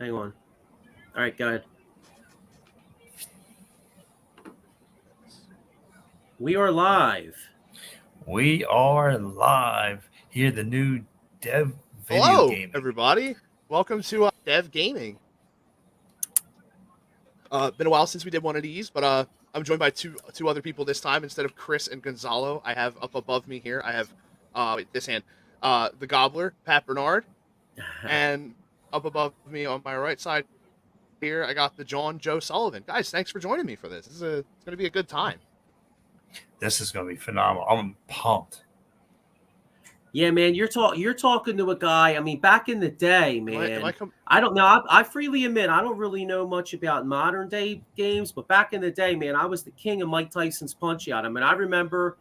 Hang on. All right, go ahead. We are live. We are live here, the new Dev Video Hello, Gaming. everybody. Welcome to Dev Gaming. Been a while since we did one of these, but I'm joined by two other people this time instead of Chris and Gonzalo. I have up above me here. I have this hand, the Gobbler, Pat Bernard, and up above me on my right side here, I got the John Joe Sullivan. Guys, thanks for joining me for this. It's going to be a good time. This is going to be phenomenal. I'm pumped. Yeah, man, you're talking to a guy. I mean, back in the day, man. I don't know. I freely admit I don't really know much about modern day games, but back in the day, man, I was the king of Mike Tyson's Punch Out. I mean, I remember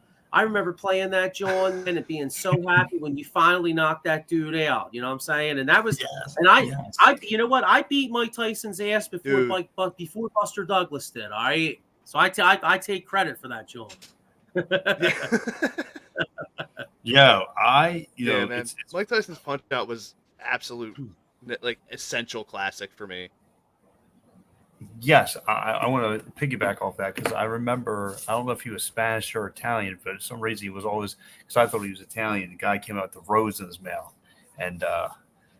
playing that, John, and being so happy when you finally knocked that dude out. You know what I'm saying? And that was, yes, and I, you know what? I beat Mike Tyson's ass before before Buster Douglas did. All right, so I take credit for that, John. man. It's Mike Tyson's Punch Out was absolute, like, essential classic for me. Yes, I want to piggyback off that because I remember, I don't know if he was Spanish or Italian, but for some reason he was always, because I thought he was Italian. The guy came out with the rose in his mouth, and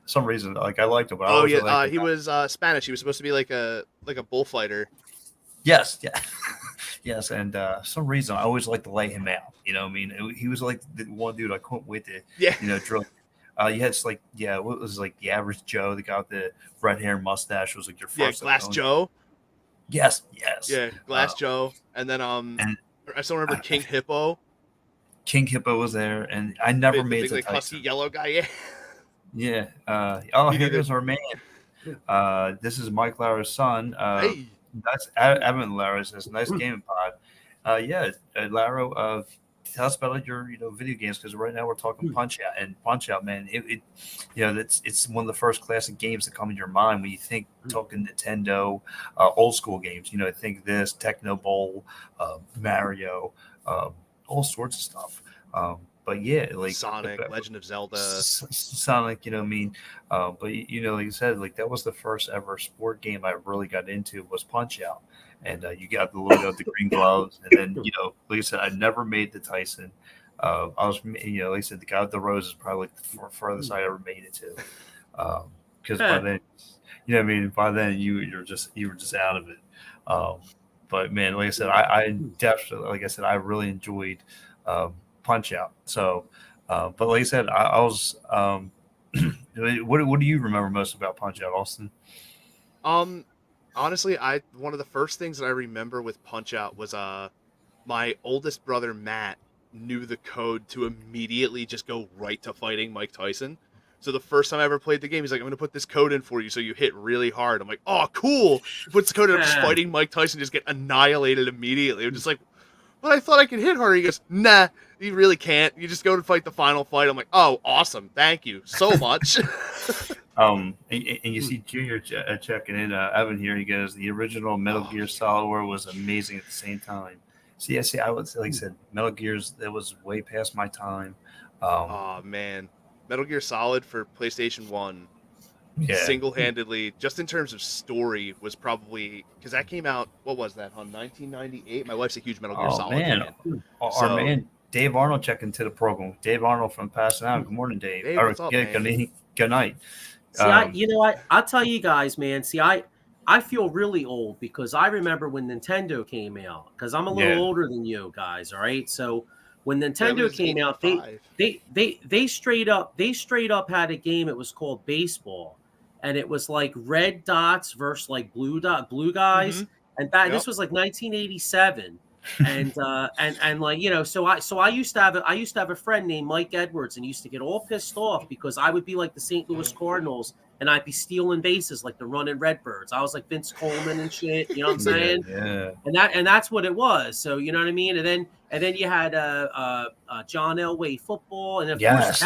some reason, like, I liked him. But he was Spanish. He was supposed to be like a bullfighter. Yes, yeah. Yes, and some reason I always like to lay him out. You know, what I mean, he was like the one dude I couldn't wait to, drill. You had what was like the average Joe, the guy with the red hair and mustache was like your first. Glass Joe. Yes. Yeah, Glass Joe, and then I still remember King Hippo. King Hippo was there, and I never made the husky yellow guy. Yeah. Here's our man. This is Mike Lara's son. Hey. That's Evan Lara says, nice gaming pod. Lara, tell us about your video games, because right now we're talking Punch Out, man. It's one of the first classic games that come in your mind when you think talking Nintendo, old school games. Think this Techno Bowl, Mario, all sorts of stuff. But yeah, like Sonic, Legend of Zelda, Sonic, but like you said, like that was the first ever sport game I really got into was Punch Out, and you got the logo, the green gloves, and then like I said, I never made the Tyson. I was, like I said, the guy with the rose is probably like the furthest I ever made it to, because by then, by then you were just out of it. But man, like I said, I definitely, like I said, I really enjoyed. Punch Out. So, but like I said, I was. What do you remember most about Punch Out, Austin? Honestly, one of the first things that I remember with Punch Out was my oldest brother Matt knew the code to immediately just go right to fighting Mike Tyson. So the first time I ever played the game, he's like, "I'm going to put this code in for you, so you hit really hard." I'm like, "Oh, cool!" He puts the code in, I'm just fighting Mike Tyson, just get annihilated immediately. I'm just like, "But I thought I could hit harder." He goes, "Nah, you really can't. You just go to fight the final fight." I'm like, "Oh, awesome. Thank you so much." And you see Junior checking in. Evan here, he goes, "The original Metal Gear Solid War was amazing at the same time." See, I would say, like I said, Metal Gear's, that was way past my time. Oh, man. Metal Gear Solid for PlayStation 1, single-handedly, just in terms of story, was probably, because that came out, what was that, 1998? My wife's a huge Metal Gear Solid fan. Our man, Dave Arnold, checking into the program. Dave Arnold from Pasadena. Good morning, Dave. Dave, what's up, man? Good night. See, I'll tell you guys, man. See, I feel really old because I remember when Nintendo came out, because I'm a little older than you guys. All right. So when Nintendo came out, they straight up had a game. It was called Baseball, and it was like red dots versus like blue guys. Mm-hmm. And this was like 1987. and like, so I used to have a friend named Mike Edwards, and used to get all pissed off because I would be like the St. Louis Cardinals and I'd be stealing bases like the running Redbirds. I was like Vince Coleman and shit, you know what I'm saying? Yeah. And that's what it was. So you know what I mean? And then you had John Elway football, and of course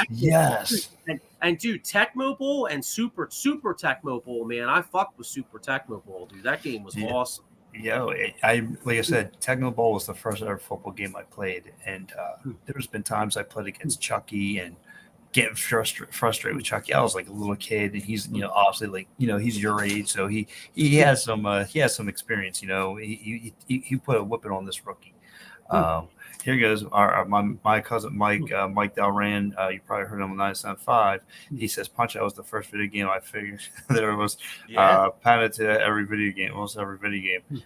and dude, Tecmo Bowl and Super Tecmo Bowl, man. I fucked with Super Tecmo Bowl, dude. That game was awesome. Like I said, Tecmo Bowl was the first ever football game I played, and there's been times I played against Chucky and getting frustrated with Chucky. I was like a little kid, and he's obviously like he's your age, so he has some experience. He put a whipping on this rookie. Here goes my cousin Mike Dalran. You probably heard him on 97.5. He says Punch Out was the first video game I figured there was padded to every video game, almost every video game.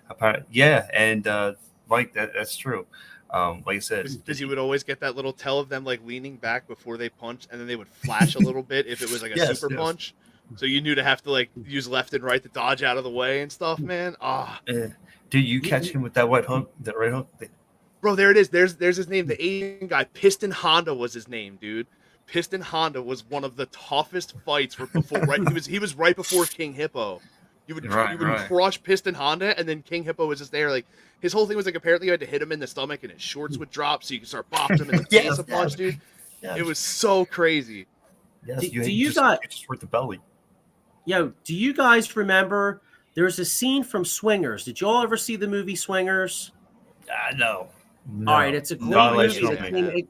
And Mike, that's true. Like I said, because you would always get that little tell of them like leaning back before they punch, and then they would flash a little bit if it was like a super punch. So you knew to have to like use left and right to dodge out of the way and stuff, man. Dude, you catch him with that right hook? Bro, there it is. There's his name. The Asian guy, Piston Honda was his name, dude. Piston Honda was one of the toughest fights before he was right before King Hippo. You would crush Piston Honda, and then King Hippo was just there. Like his whole thing was like apparently you had to hit him in the stomach, and his shorts would drop, so you could start bopping him in the face a punch, dude. Yes. It was so crazy. Yes, you just hurt the belly. Yo, do you guys remember? There's a scene from Swingers. Did y'all ever see the movie Swingers? No. All right, it's a great movie.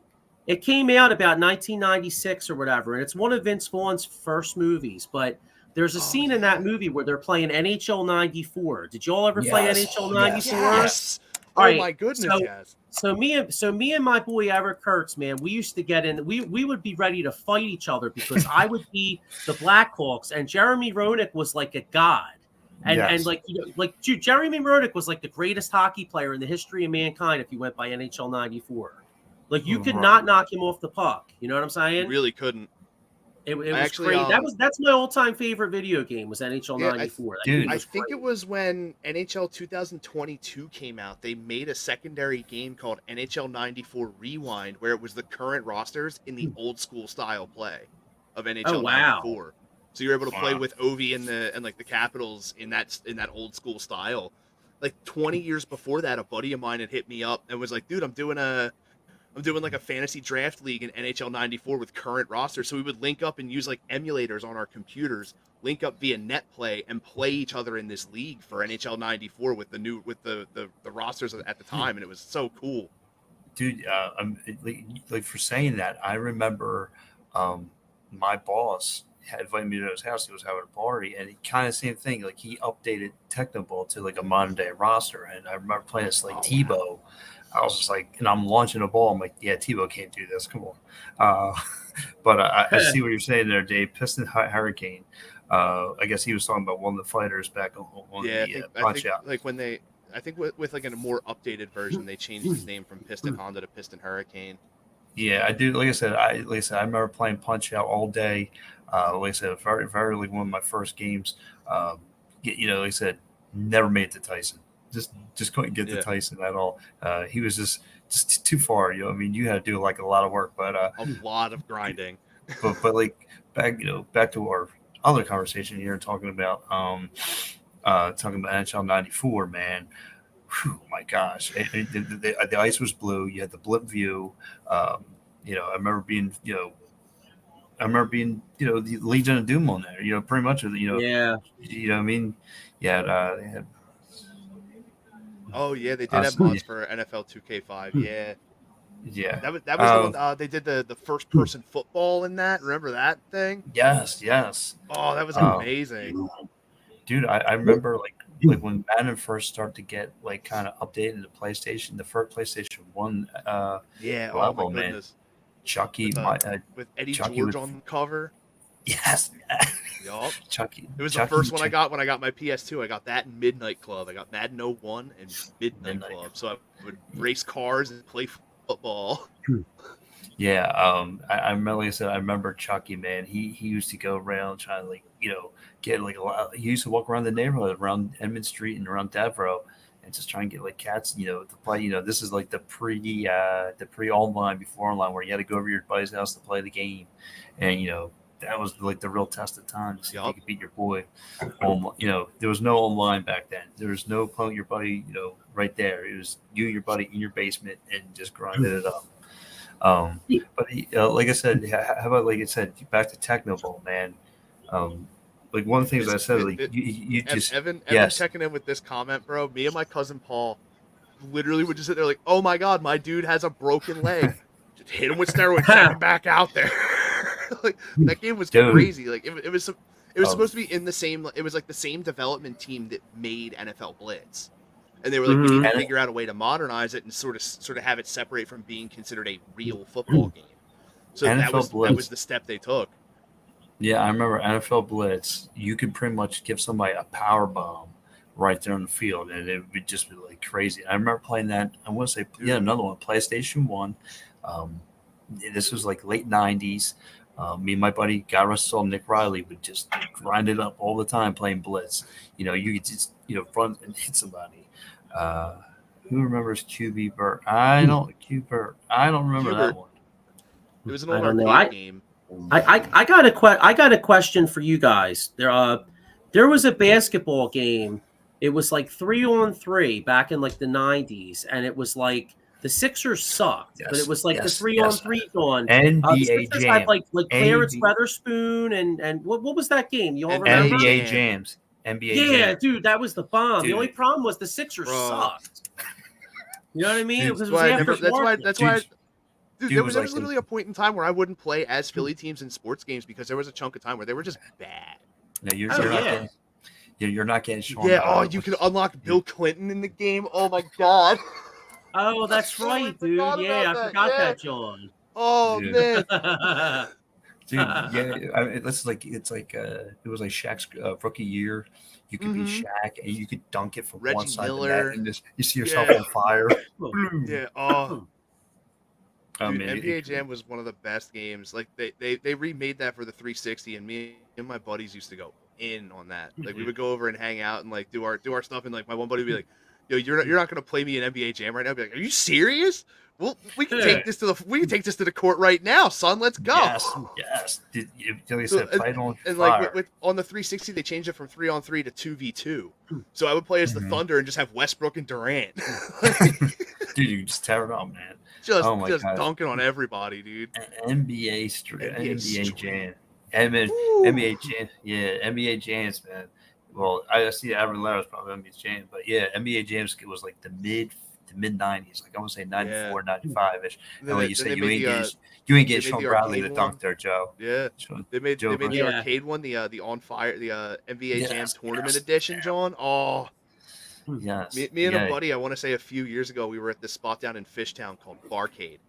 It came out about 1996 or whatever, and it's one of Vince Vaughn's first movies. But there's a scene in that movie where they're playing NHL 94. Did y'all ever play NHL 94? Yes. All right, my goodness, yes. So me and my boy Eric Kurtz, man, we used to get in. We would be ready to fight each other because I would be the Blackhawks, and Jeremy Roenick was like a god. And dude, Jeremy Roenick was like the greatest hockey player in the history of mankind if you went by NHL 94. Like you could not knock him off the puck. You know what I'm saying? You really couldn't. It was actually great. That's my all-time favorite video game was NHL 94. I think it was when NHL 2022 came out. They made a secondary game called NHL 94 Rewind, where it was the current rosters in the old school style play of NHL 94. So you're able to play with Ovi and the Capitals in that old school style. Like 20 years before that, a buddy of mine had hit me up and was like, "Dude, I'm doing like a fantasy draft league in NHL 94 with current rosters." So we would link up and use like emulators on our computers, link up via NetPlay, and play each other in this league for NHL 94 with the rosters at the time, and it was so cool. Dude, like for saying that, I remember my boss had invited me to his house. He was having a party, and he kind of same thing. Like he updated Technoball to like a modern day roster, and I remember playing this like Tebow. I was just like, and I'm launching a ball. I'm like, yeah, Tebow can't do this. Come on. But I see what you're saying there, Dave. Piston Hurricane. I guess he was talking about one of the fighters back on the Punch Out. Like when I think with like in a more updated version, they changed his name from Piston Honda to Piston Hurricane. Yeah, I do. Like I said, I remember playing Punch Out all day. Like I said, very, very like one of my first games. Like I said, never made it to Tyson. Just couldn't get to Tyson at all. He was just too far. I mean, you had to do like a lot of work, but a lot of grinding. but like back to our other conversation here, talking about NHL 94, man. Whew, my gosh, the ice was blue. You had the blip view. I remember being the Legion of Doom on there. Pretty much. Yeah. You know what I mean? Yeah. They had. Oh yeah, they did have mods for NFL 2K5. Yeah. Yeah. That was the one. They did the first person football in that. Remember that thing? Yes. Oh, that was amazing. Dude, I remember like when Madden first started to get like kind of updated the PlayStation, the first PlayStation 1 level, oh my goodness. Man. Chucky with Eddie Chucky George on the cover. Yes. Yup. Chucky. It was the first one I got when I got my PS2. I got that in Midnight Club. I got Madden 01 and Midnight Club. So I would race cars and play football. Yeah. I remember, like I said, I remember Chucky, man. He used to go around trying to get like a lot. He used to walk around the neighborhood around Edmond Street and around Devereaux and just try and get like cats, to play. This is like the pre online, before online, where you had to go over to your buddy's house to play the game, and that was like the real test of time to see if you could beat your boy. There was no online back then. There was no playing your buddy, right there. It was you and your buddy in your basement and just grinding it up. But like I said, how about like I said, back to Technoball, man. Like one of the things I said, like you just Evan checking in with this comment, bro. Me and my cousin Paul literally would just sit there like, "Oh my god, my dude has a broken leg. Just hit him with steroids, send him back out there." Like that game was Dude. crazy. Like it was supposed to be in the same. It was like the same development team that made NFL Blitz, and they were like, we need to figure out a way to modernize it and sort of have it separate from being considered a real football game. So that was the step they took. Yeah, I remember NFL Blitz. You could pretty much give somebody a power bomb right there on the field, and it would just be like crazy. I remember playing that. I want to say, another one, PlayStation 1. This was like late 90s. Me and my buddy, God rest his soul, Nick Riley, would just grind it up all the time playing Blitz. You could just, run and hit somebody. Who remembers QB Burt? I don't remember that one. It was an old arcade game. I got a question for you guys. There was a basketball game. It was like 3-on-3 back in like the 90s, and it was like the Sixers sucked, but it was like the 3-on-3 on NBA Jam. Jam. Had like Clarence Weatherspoon and what was that game? You all remember? NBA Jams. NBA Jam. Dude, that was the bomb. Dude. The only problem was the Sixers sucked. You know what I mean? Dude, that's why. Dude, there was literally a point in time where I wouldn't play as Philly teams in sports games because there was a chunk of time where they were just bad. No, you're not getting Sean. Yeah, you could unlock Bill Clinton in the game. Oh my god. Oh, that's right, dude. Yeah, I forgot that, John. Oh man. Dude, yeah, it was like Shaq's rookie year. You could be Shaq and you could dunk it from Reggie one side Miller. of the net and just you see yourself on fire. Yeah. Oh. Dude, NBA Jam was one of the best games. Like they remade that for the 360, and me and my buddies used to go in on that. Like we would go over and hang out and like do our stuff, and like my one buddy would be like, "Yo, you're not gonna play me in NBA Jam right now?" I'd be like, "Are you serious? Well, we can take this to the court right now, son. Let's go." Yes. On the 360, they changed it from 3-on-3 to 2v2. So I would play as the Thunder and just have Westbrook and Durant. Dude, you just tear it up, man. Just dunking on everybody, dude. NBA Jam. NBA Jam. Yeah, NBA Jams, man. Well, I see Avalon was probably NBA Jam, but yeah, NBA Jams was like the mid 90s, like I want to say 94, 95-ish. And like you said, you ain't get Sean Bradley to dunk there, Joe. Yeah, they made the arcade one, the On Fire, the NBA Jam Tournament Edition, John. Oh. Yes. Me and a buddy, I want to say a few years ago, we were at this spot down in Fishtown called Barcade.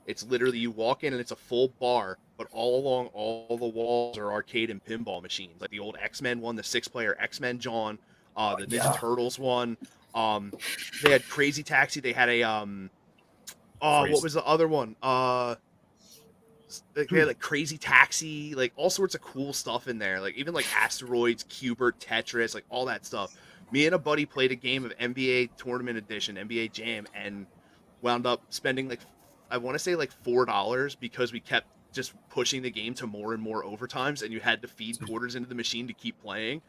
It's literally, you walk in and it's a full bar, but all along all the walls are arcade and pinball machines. Like the old X-Men one, the 6-player X-Men John, the Ninja Turtles one. They had Crazy Taxi. They had a what was the other one? They had like Crazy Taxi, like all sorts of cool stuff in there. Like even like Asteroids, Cubert, Tetris, like all that stuff. Me and a buddy played a game of NBA Tournament Edition, NBA Jam, and wound up spending like, I want to say like $4 because we kept just pushing the game to more and more overtimes, and you had to feed quarters into the machine to keep playing.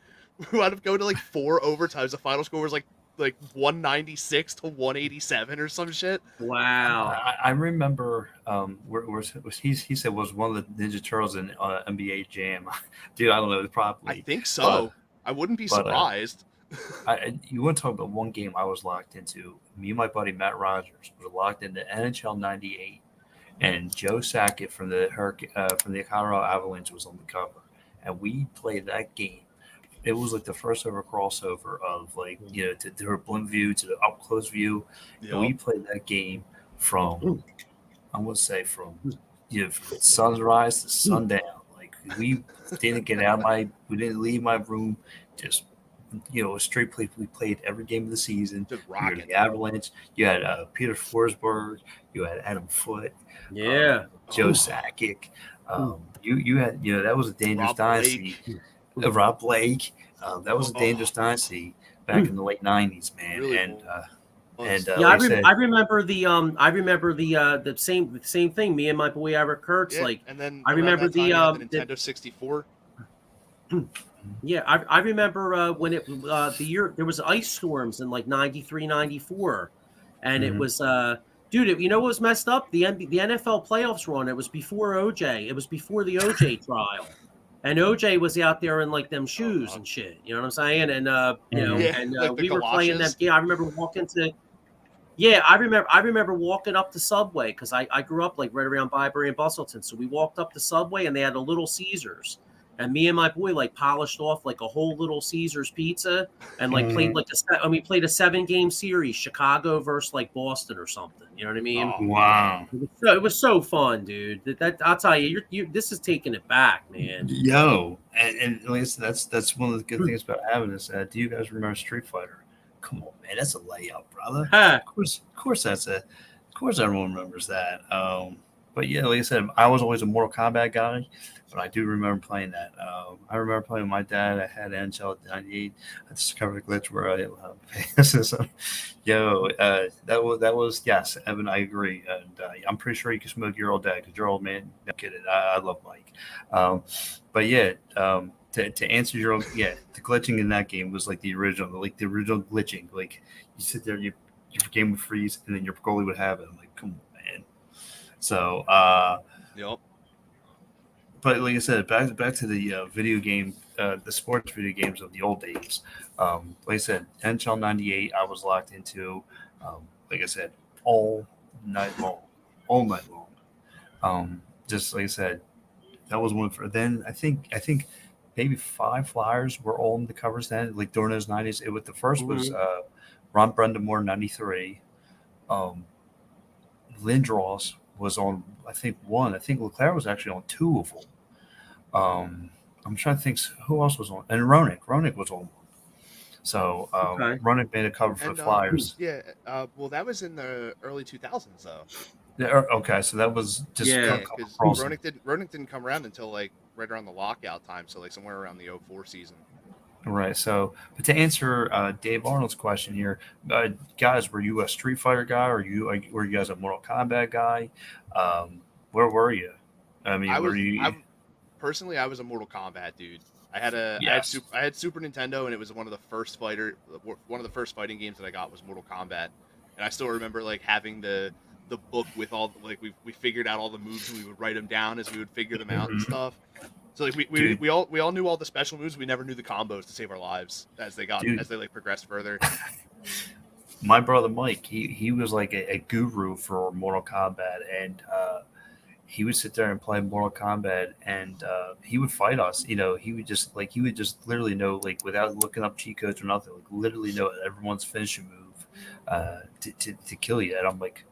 We wound up going to like 4 overtimes. The final score was like 196 to 187 or some shit. Wow. I remember he said was one of the Ninja Turtles in NBA Jam. Dude, I don't know, probably. I think so. I wouldn't be surprised. You want to talk about one game I was locked into? Me and my buddy Matt Rogers were locked into NHL '98, and Joe Sakic from the Colorado Avalanche was on the cover, and we played that game. It was like the first ever crossover of like to the blimp view to the up close view, and we played that game from from sunrise to sundown. Like we didn't get out we didn't leave my room, just. Straight play. We played every game of the season. You had the Avalanche. You had Peter Forsberg. You had Adam Foote. Yeah. Joe Sakic. You had that was a dangerous dynasty. Rob Blake. That was a dangerous dynasty back in the late '90s, man. Really I remember the same thing. Me and my boy Eric Kurtz. And then I remember the Nintendo 64. Yeah, I remember when the year there was ice storms in like 93, 94, and it was dude. What was messed up? The NFL playoffs were on. It was before OJ. It was before the OJ trial, and OJ was out there in like them shoes and shit. You know what I'm saying? And we were playing that game. I remember walking to. Yeah, I remember walking up the subway because I grew up like right around Byberry and Bustleton. So we walked up the subway and they had a Little Caesars. And me and my boy like polished off like a whole Little Caesars pizza and like played like we played a 7-game series, Chicago versus like Boston or something. You know what I mean? Oh, Wow. It was so fun, dude. That I'll tell you, this is taking it back, man. Yo, and at least that's one of the good things about having this. Do you guys remember Street Fighter? Come on, man, that's a layup, brother. Ha. Of course, of course, everyone remembers that. But yeah, like I said, I was always a Mortal Kombat guy, but I do remember playing that. I remember playing with my dad. I had NHL '98. I discovered a glitch where that was yes, Evan. I agree, and I'm pretty sure you can smoke your old dad because your old man. No kidding. I love Mike. But yeah. To answer your own, the glitching in that game was like the original glitching. Like you sit there, your game would freeze, and then your goalie would have it. I'm like, come on, man. So, Yep. but like I said, back to the video game, the sports video games of the old days. Like I said, NHL '98, I was locked into. Like I said, all night long. Just like I said, that was one for. Then I think. Maybe 5 Flyers were all in the covers then, like during those 90s. The first was Ron Brendamore, 93. Lindros was on, I think, 1. I think Leclerc was actually on 2 of them. I'm trying to think who else was on. And Ronick was on 1. So Ronick made a cover for the Flyers. Well, that was in the early 2000s, though. Yeah, okay, so that was just because Ronick didn't come around until like right around the lockout time, so like somewhere around the 04 season. Right. So, but to answer Dave Arnold's question here, guys, were you a Street Fighter guy, or were you guys a Mortal Kombat guy? Where were you? I mean, personally, I was a Mortal Kombat dude. I had Super Nintendo, and it was one of the first fighting games that I got was Mortal Kombat, and I still remember like having the book with all we figured out all the moves and we would write them down as we would figure them out and stuff. So like we all knew all the special moves. We never knew the combos to save our lives as they progressed further. My brother Mike, he was like a guru for Mortal Kombat, and he would sit there and play Mortal Kombat, and he would fight us. You know, he would just literally know, like, without looking up cheat codes or nothing, like literally know everyone's finishing move to kill you. And I'm like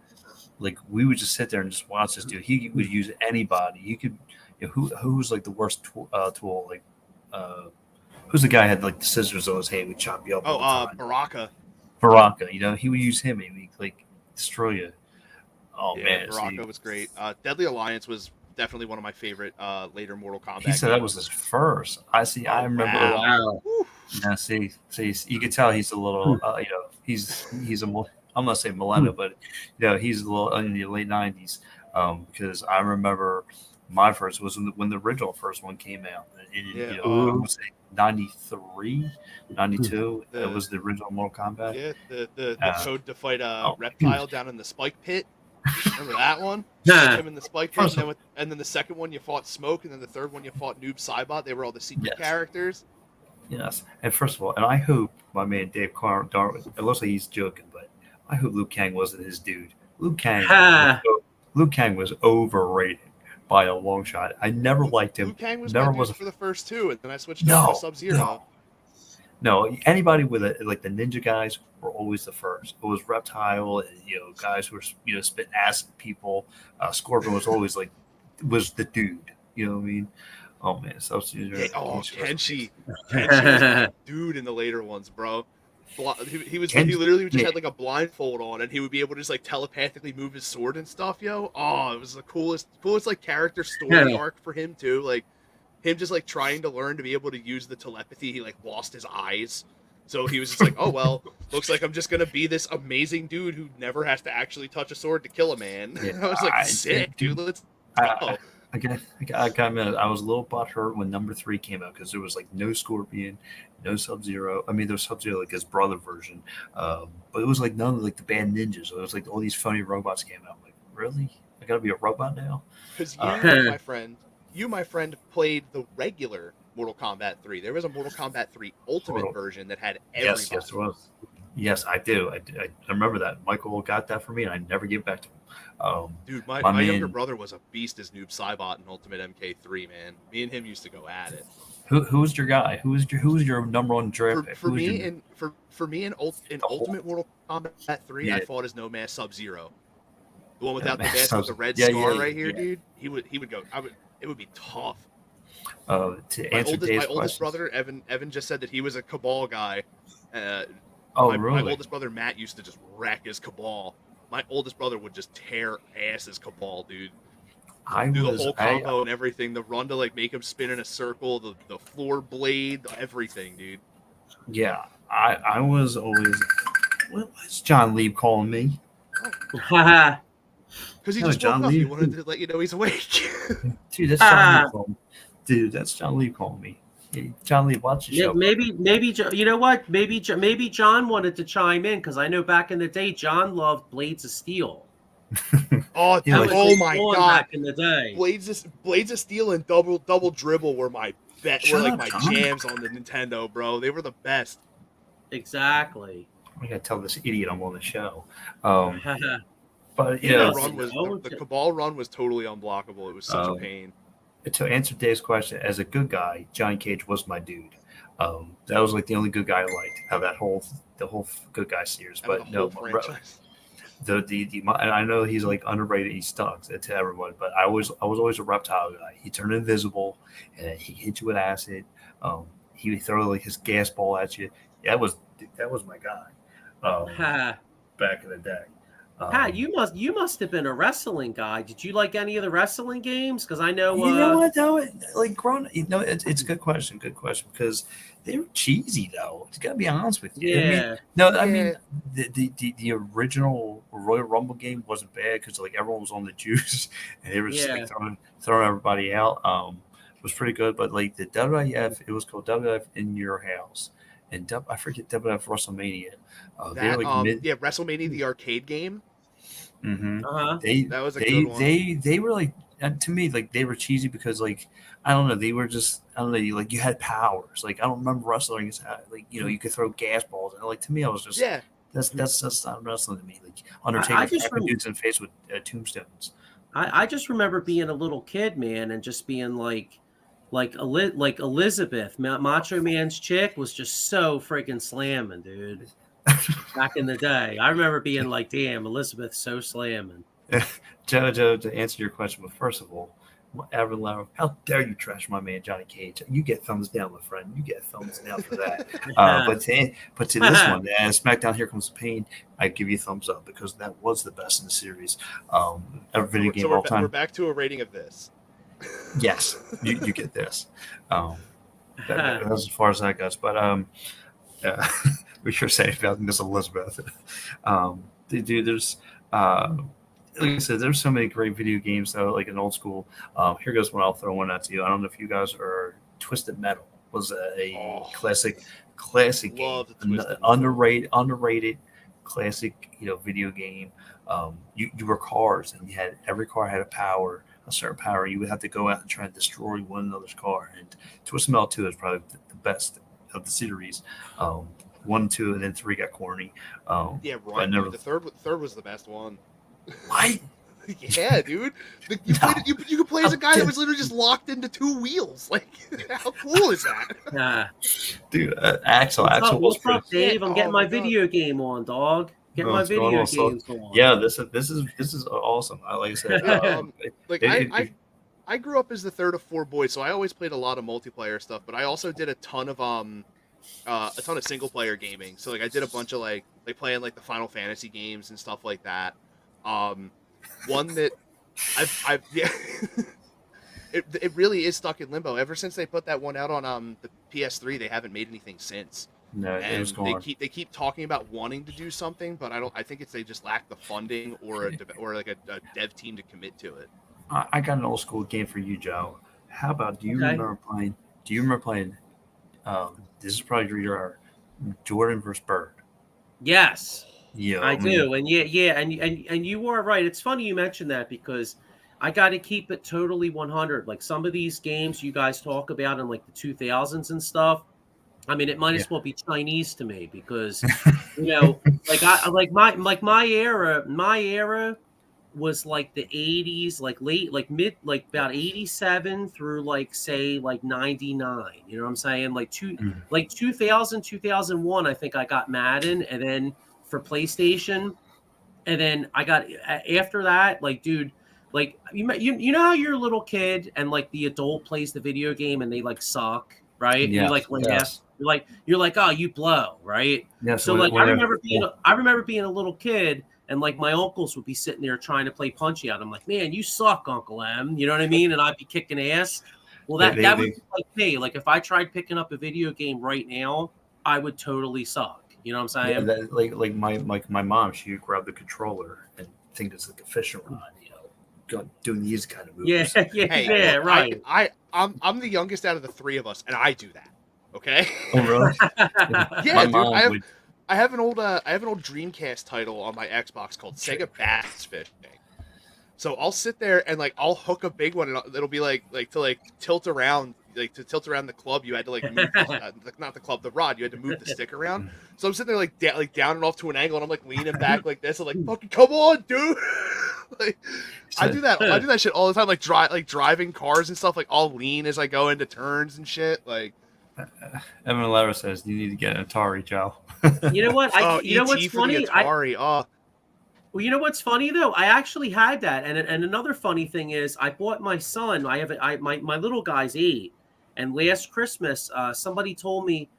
we would just sit there and just watch this dude. He would use anybody. You could, who's like the worst tool? Like, who's the guy who had like the scissors on his hand? Would chop you up. Baraka. Baraka. You know, he would use him and he'd like destroy you. Oh man, Baraka was great. Deadly Alliance was definitely one of my favorite later Mortal Kombat. He said that was his first. I remember. Wow. Yeah, see, you can tell he's a little. He's a. I'm not saying millennial, but he's a little in the late 90s. Because I remember my first was when the original first one came out. I would say 93, 92. It was the original Mortal Kombat. Yeah, the code to fight Reptile down in the spike pit. Remember that one? Him in the spike pit, and then the second one you fought Smoke, and then the third one you fought Noob Saibot. They were all the secret characters. Yes, and first of all, and I hope my man Dave Darwin. It looks like he's joking, but I hope Liu Kang wasn't his dude. Liu Kang was overrated by a long shot. I never liked him. Liu Kang was my dude for the first 2, and then I switched over to Sub-Zero. No, anybody with like the ninja guys were always the first. It was Reptile, and guys who were spitting acid at people. Scorpion was always was the dude. You know what I mean? Oh man, Sub-Zero. Kenshi was the dude in the later ones, bro. He literally just had like a blindfold on, and he would be able to just like telepathically move his sword and stuff. It was the coolest like character story arc for him too. Like him just like trying to learn to be able to use the telepathy. He like lost his eyes, so he was just like, oh well, looks like I'm just gonna be this amazing dude who never has to actually touch a sword to kill a man. I was like, sick, dude. Let's go. I got a minute. I was a little butthurt when number 3 came out because there was like no Scorpion, no Sub-Zero. I mean, there was Sub-Zero like his brother version, but it was like none of like the bad ninjas. So it was like all these funny robots came out. I'm like, really? I gotta be a robot now? Because you, my friend, played the regular Mortal Kombat 3. There was a Mortal Kombat 3 Ultimate version that had everybody. Yes, there was. Yes, I do. I remember that. Michael got that for me, and I never gave it back to him. Dude, My my younger man, brother was a beast as Noob Saibot in Ultimate MK3, man. Me and him used to go at it. who was your guy? Who was your number one draft pick? For Who was me your in in the whole? Ultimate Mortal Kombat 3, I Yeah, fought as Nomad Sub-Zero. The one yeah, without the man, mask with the red yeah, scar right here, yeah. dude. He would go. It would be tough. To answer Dave's My oldest questions. brother Evan just said that he was a Cabal guy. Uh, Oh, my really? oldest brother Matt used to just wreck his Cabal. My oldest brother would just tear ass as Cabal, dude. I Do the was whole I combo and everything. The run to like make him spin in a circle. The floor blade. Everything, dude. yeah. I was always. What was John Lee calling me? Ha Because he No, just woke John up. He Lee. wanted to let you know he's awake. Dude, that's John Lee ha. calling. Dude, that's John Lee calling me. Hey, John Lee, watch the show. Maybe you know what? Maybe John wanted to chime in because I know back in the day John loved Blades of Steel. Oh, He That like, was oh his my one god! back in the day. Blades of Steel and double dribble were Shut up, my John. jams on the Nintendo, bro. They were the best. Exactly. I gotta tell this idiot I'm on the show. But He you know, doesn't know. The Cabal run was totally unblockable. It was such a um, pain. to answer Dave's question, as a good guy, Johnny Cage was my dude. That was like the only good guy I liked out of the whole good guy series. Out of But the no, whole franchise. and I know he's like underrated. He stunts to everyone, but I was always a reptile guy. He turned invisible and he hit you with acid. He would throw like his gas ball at you. That was my guy. Back in the day. Pat, you must have been a wrestling guy. Did you like any of the wrestling games? Because I know. You know what though? Like grown, it's a good question. Good question because they were cheesy though. It's got to be honest with you. Yeah. I mean, the original Royal Rumble game wasn't bad because like everyone was on the juice and they were just like throwing everybody out. It was pretty good, but like the WWF, it was called WWF in your house, and I forget WWF WrestleMania. They were like WrestleMania the arcade game. Mm-hmm. That was a good one. They were like, and to me, like they were cheesy because like I don't know, they were just I don't know, like you had powers. Like I don't remember wrestling as like you could throw gas balls and like to me I was just that's not wrestling to me. Like Undertaker cracking dudes in the face with tombstones. I just remember being a little kid, man, and just being like Elizabeth, Macho Man's chick was just so freaking slamming, dude. Back in the day, I remember being like, "Damn, Elizabeth's so slamming." Jojo, to answer your question, but first of all, Evan Lau, how dare you trash my man Johnny Cage? You get thumbs down, my friend. You get thumbs down for that. But to this one, SmackDown Here Comes the Pain, I give you thumbs up because that was the best in the series. Every video game of all time. We're back to a rating of this. Yes, you get this. That's as far as that goes. But we were saying about Miss Elizabeth. Dude, there's like I said, there's so many great video games though, like in old school. Here goes one. I'll throw one out to you. I don't know if you guys are Twisted Metal was a classic game, underrated classic video game. You were cars and you had every car had a certain power. You would have to go out and try and destroy one another's car. And Twisted Metal 2 is probably the best of the series. 1, 2, and then 3 got corny. Right. The third was the best one. What? Yeah, dude. You could play as a guy that was literally just locked into 2 wheels. Like, how cool is that? Dude, Axel. What's up, Dave? I'm getting my video game on, dog. Get my video games on. Yeah, this is awesome. Like I said, I grew up as the third of 4 boys, so I always played a lot of multiplayer stuff. But I also did a ton of single player gaming. So like I did a bunch of like playing like the Final Fantasy games and stuff like that. One that I've it really is stuck in limbo ever since they put that one out on the PS3. They haven't made anything since. No, it was gone. They keep talking about wanting to do something, but I think they just lack the funding or a dev team to commit to it. I got an old school game for you, Joe. How about do you remember playing? This is probably your Jordan versus Bird. Yes. Yeah, I do, and and you were right. It's funny you mentioned that because I got to keep it totally 100. Like some of these games you guys talk about in like the 2000s and stuff, I mean, it might as well be Chinese to me because, my era was like the 80s, like late, like mid, like about 87 through like say like 99. You know what I'm saying? Like 2000, 2001, I think I got Madden, and then for PlayStation, and then I got after that, like, dude, like you know how you're a little kid and like the adult plays the video game and they like suck, right? And you Yes, like laugh. yes, You're like, oh, you blow, right? yes. So like I remember being a little kid, and like my uncles would be sitting there trying to play Punchy Out. I'm like, man, you suck, Uncle M. You know what I mean? And I'd be kicking ass. Well, that would be like me. Like if I tried picking up a video game right now, I would totally suck. You know what I'm saying? like my mom, she would grab the controller and think it's like a fishing rod, doing these kind of moves. Yeah, Hey, right. I'm the youngest out of the three of us, and I do that. Okay. Oh really? Yeah, My dude. mom I have an old Dreamcast title on my Xbox called Sega Bass Fishing. So I'll sit there and like I'll hook a big one, and it'll be like to tilt around. Like to tilt around the club, you had to like move not the club, the rod. You had to move the stick around. So I'm sitting there like down and off to an angle, and I'm like leaning back like this. I'm like, fucking come on, dude. Like I do that shit all the time. Like driving cars and stuff. Like I'll lean as I go into turns and shit. Like Evan Lara says you need to get an Atari, Joe. You know what? You know what's funny? Atari. Well, you know what's funny though? I actually had that, and another funny thing is, I bought my son. My little guy's 8, and last Christmas, somebody told me,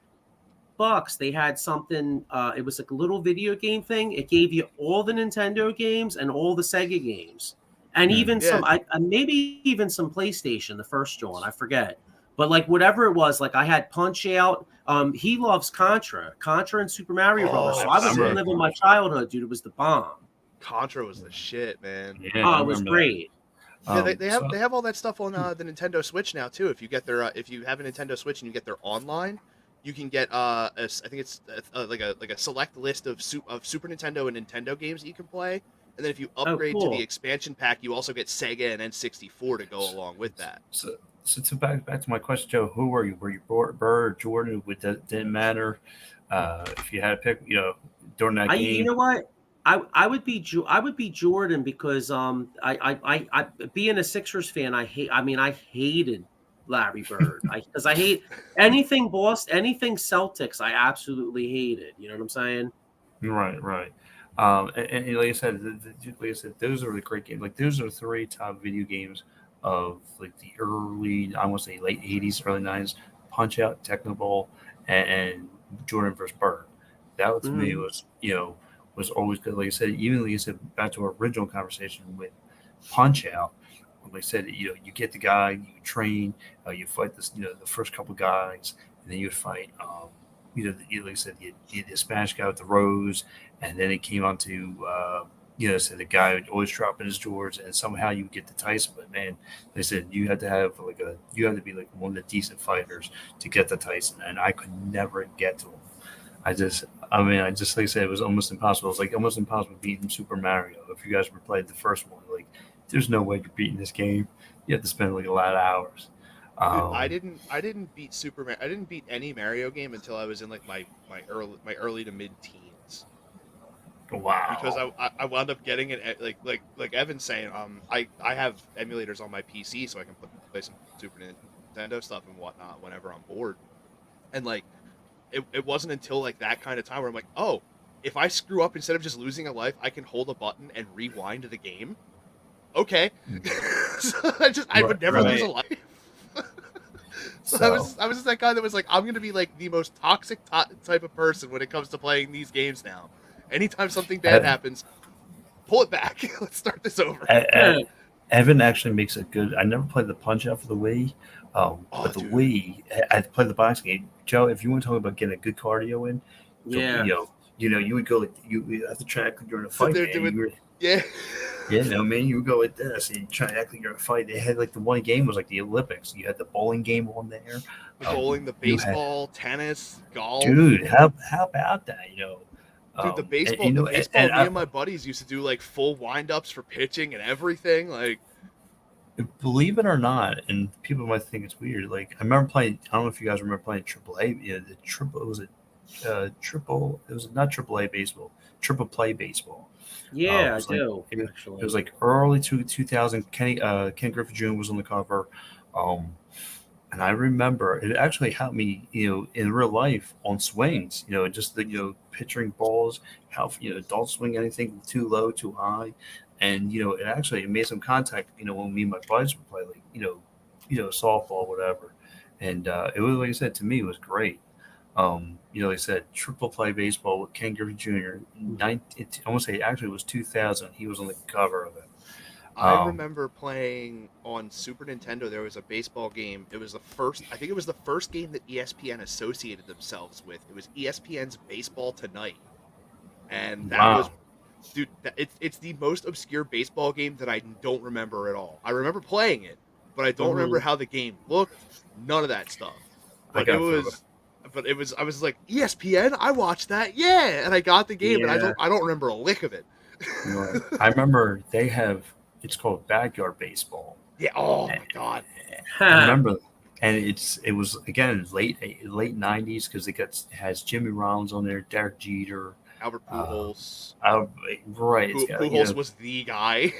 Bucks, they had something. It was like a little video game thing. It gave you all the Nintendo games and all the Sega games, and even some, maybe even some PlayStation. The first one, I forget, but like whatever it was, like I had Punch Out. He loves Contra and Super Mario Brothers. So I was living my childhood, dude. It was the bomb. Contra was the shit, man. Yeah, it was great. Yeah, they have all that stuff on the Nintendo Switch now too. If you get their if you have a Nintendo Switch and you get their online, you can get I think it's like a select list of Super Nintendo and Nintendo games that you can play. And then if you upgrade to the expansion pack, you also get Sega and N64 to go along with that. So to back to my question, Joe, who were you? Were you Bird, Jordan? Didn't matter if you had to pick. During that game. You know what? I would be Jordan because I being a Sixers fan, I hated Larry Bird because I hate anything Boston, anything Celtics. I absolutely hated. You know what I'm saying? Right. And like I said, those are the great games. Like those are the 3 top video games of like the early, I want to say late 80s, early 90s. Punch Out, Techno Bowl, and Jordan versus Bird. That to me was was always good. Like I said, even like I said, back to our original conversation with Punch Out. Like I said, you get the guy, you train, you fight this, the first couple guys, and then you fight, like I said, the Spanish guy with the rose, and then it came on to, so the guy would always drop in his drawers, and somehow you get the Tyson. But man, they said you had to have you had to be like one of the decent fighters to get the Tyson, and I could never get to him. I just like I said, it was almost impossible. It was like almost impossible beating Super Mario. If you guys ever played the first one, like there's no way you're beating this game. You have to spend like a lot of hours. Dude, I didn't beat I didn't beat any Mario game until I was in like my early to mid teens. Wow. Because I wound up getting it like Evan's saying. I have emulators on my PC so I can play some Super Nintendo stuff and whatnot whenever I'm bored, and like. It wasn't until like that kind of time where I'm like, oh, if I screw up, instead of just losing a life, I can hold a button and rewind the game. Okay. So I would never lose a life. So I was just that guy that was like, I'm going to be like the most toxic type of person when it comes to playing these games now. Anytime something bad happens, pull it back. Let's start this over. Evan actually makes a good. I never played the Punch Out for the Wii, but the Wii, I played the boxing game. Joe, if you want to talk about getting a good cardio in, you would go like you have to try to act during a fight. You would go like this and try to act like you're in a fight. They had like the one game was like the Olympics. You had the bowling game on there, the bowling, the baseball, tennis, golf. Dude, how about that? Dude, the baseball, me and my buddies used to do like full wind-ups for pitching and everything. Like, Believe it or not, and people might think it's weird. Like I remember playing. I don't know if you guys remember playing AAA. Yeah, the triple was it triple. It was not AAA baseball. Triple play baseball. Yeah, I Like do it actually. was like early 2000. Ken Griffey Jr. was on the cover. Um, and I remember it actually helped me, in real life on swings, just pitching balls, how don't swing anything too low, too high, and it made some contact, when me and my buddies would play, like softball, whatever, and it was like I said to me, it was great. Like I said, triple play baseball with Ken Griffey Jr. I want to say actually it was 2000. He was on the cover of it. I remember playing on Super Nintendo. There was a baseball game. It was the first. I think it was the first game that ESPN associated themselves with. It was ESPN's Baseball Tonight, and that was, dude. It's the most obscure baseball game that I don't remember at all. I remember playing it, but I don't remember how the game looked. None of that stuff. But it was. I was like, ESPN. I watched that. Yeah, and I got the game, and I don't remember a lick of it. I remember they have. It's called Backyard Baseball. Yeah. Oh my god. I remember, and it was again late '90s because it has Jimmy Rollins on there, Derek Jeter, Albert Pujols. Right. Pujols was the guy.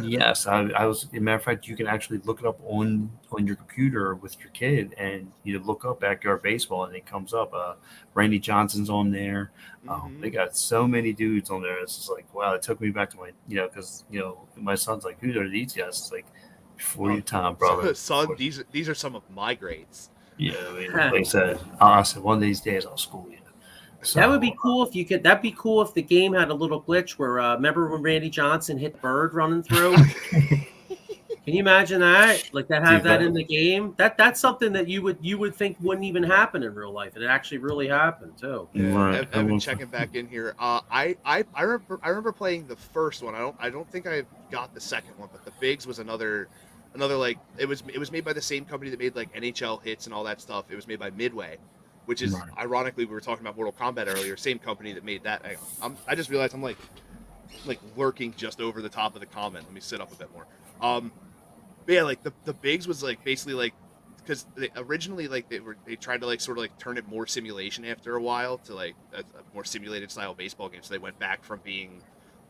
Yes, I was. As a matter of fact, you can actually look it up on your computer with your kid, and you look up Backyard Baseball, and it comes up. Randy Johnson's on there. They got so many dudes on there. It's just like, wow, it took me back to my, because my son's like, who are these guys? It's like, before your time, brother. Son, these are some of my grades. Yeah, I mean, like I said, one of these days I'll school you. So, that would be cool if you could. That'd be cool if the game had a little glitch where, remember when Randy Johnson hit Bird running through? Can you imagine that? Like that have that in the game? That's something that you would think wouldn't even happen in real life. It actually really happened too. I've been checking back in here. I remember playing the first one. I don't think I got the second one, but the Bigs was another like it was made by the same company that made like NHL Hits and all that stuff. It was made by Midway, which is ironically we were talking about Mortal Kombat earlier. Same company that made that. I just realized I'm like lurking just over the top of the comment. Let me sit up a bit more. But yeah, like the Bigs was like basically like because originally like they tried to like sort of like turn it more simulation after a while to like a more simulated style baseball game. So they went back from being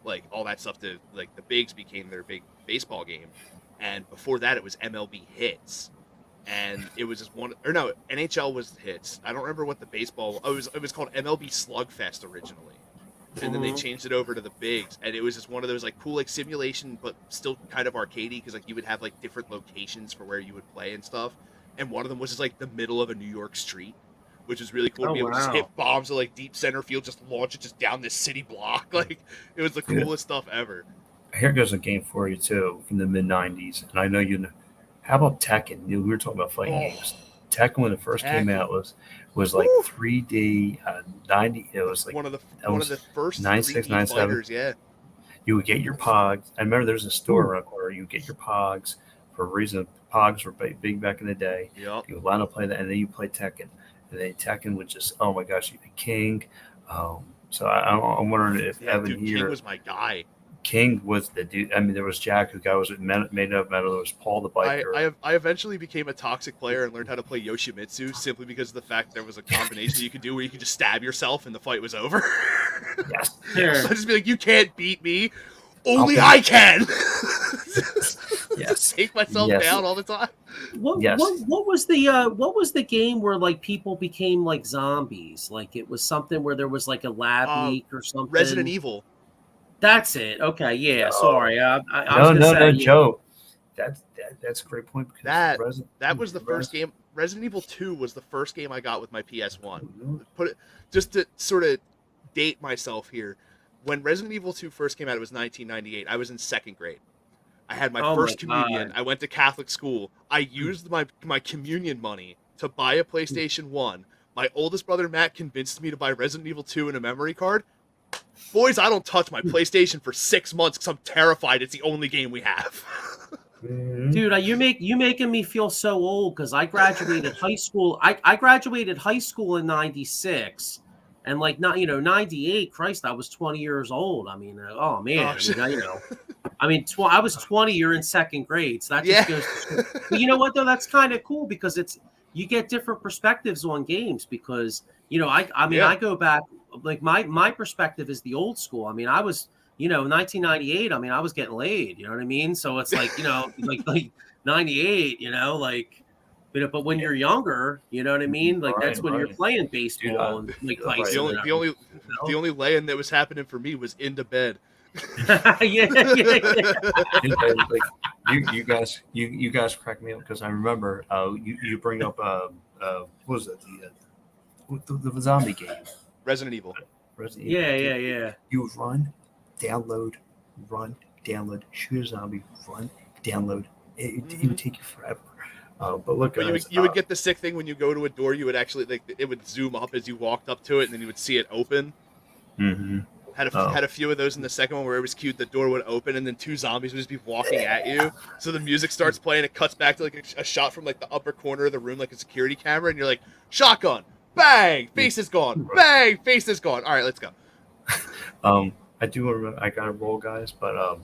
like all that stuff to like the Bigs became their big baseball game, and before that it was MLB Hits, and it was just NHL was Hits. I don't remember what the baseball. Oh, it was called MLB Slugfest originally. And then they changed it over to the Bigs, and it was just one of those like cool like simulation, but still kind of arcadey because like you would have like different locations for where you would play and stuff. And one of them was just like the middle of a New York street, which was really cool to be able to just hit bombs at like deep center field, just launch it just down this city block. Like it was the coolest stuff ever. Here goes a game for you too from the mid '90s, and I know you know. How about Tekken? We were talking about fighting games. Tekken when it first came out was like 3D 90. It was like one of the first 96, 97. Fighters, yeah. You would get your Pogs. I remember there was a store around the corner. You would get your Pogs for a reason. Pogs were big back in the day. Yep. You would line up play that, and then you play Tekken. And then Tekken would just, oh my gosh, you'd be King. So I'm wondering if Evan here. King was my guy. King was the dude. I mean, there was Jack, who guy was made of metal. There was Paul the biker. I eventually became a toxic player and learned how to play Yoshimitsu simply because of the fact there was a combination you could do where you could just stab yourself and the fight was over. Yes. So I'd just be like, you can't beat me. Only I can. Yes. Take myself down all the time. What was the game where like people became like zombies? Like it was something where there was like a lab leak or something. Resident Evil. That's it. Okay, yeah. Sorry, I was no, Joe. That's a great point. That was the first game. Resident Evil 2 was the first game I got with my PS1. Put it just to sort of date myself here. When Resident Evil 2 first came out, it was 1998. I was in second grade. I had my first communion. I went to Catholic school. I used my communion money to buy a PlayStation 1. My oldest brother Matt convinced me to buy Resident Evil 2 and a memory card. Boys, I don't touch my PlayStation for 6 months because I'm terrified it's the only game we have. Dude, you making me feel so old because I graduated high school. I graduated high school in '96, And like not, 98, Christ, I was 20 years old. I mean, oh man, I was 20. You're in second grade, so that just goes to show. But you know what though? That's kind of cool because you get different perspectives on games because I go back like my perspective is the old school. I mean, I was 1998. I mean, I was getting laid. You know what I mean? So it's like like 98. But when you're younger, you know what I mean? Like that's when you're playing baseball and like Tyson. The only laying that was happening for me was into bed. yeah. Like you guys crack me up because I remember you bring up what was it the zombie game Resident Evil. Yeah. You would run, download, shoot a zombie, run, download. It would take you forever. But look, guys, you would get the sick thing when you go to a door. You would actually it would zoom up as you walked up to it, and then you would see it open. Mm-hmm. Had a few of those in the second one where it was cute. The door would open, and then two zombies would just be walking at you. So the music starts playing. It cuts back to like a shot from like the upper corner of the room, like a security camera, and you're like, shotgun, bang, face is gone, bang, face is gone. All right, let's go. I do remember I got to roll, guys, but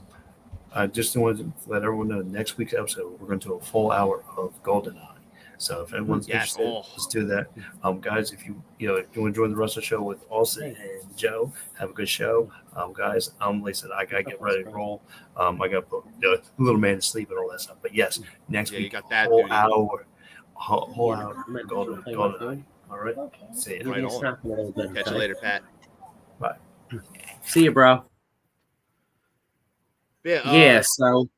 I just wanted to let everyone know next week's episode we're going to do a full hour of GoldenEye. So if anyone's interested, let's do that. Guys, if you enjoy the rest of the show with Austin and Joe, have a good show. Guys, like I said, I gotta get ready to roll. I gotta put the little man to sleep and all that stuff. But yes, next week, you got that whole hour GoldenEye. All right, see you. Right on. Catch you later, Pat. Bye. See you, bro. Yeah. So,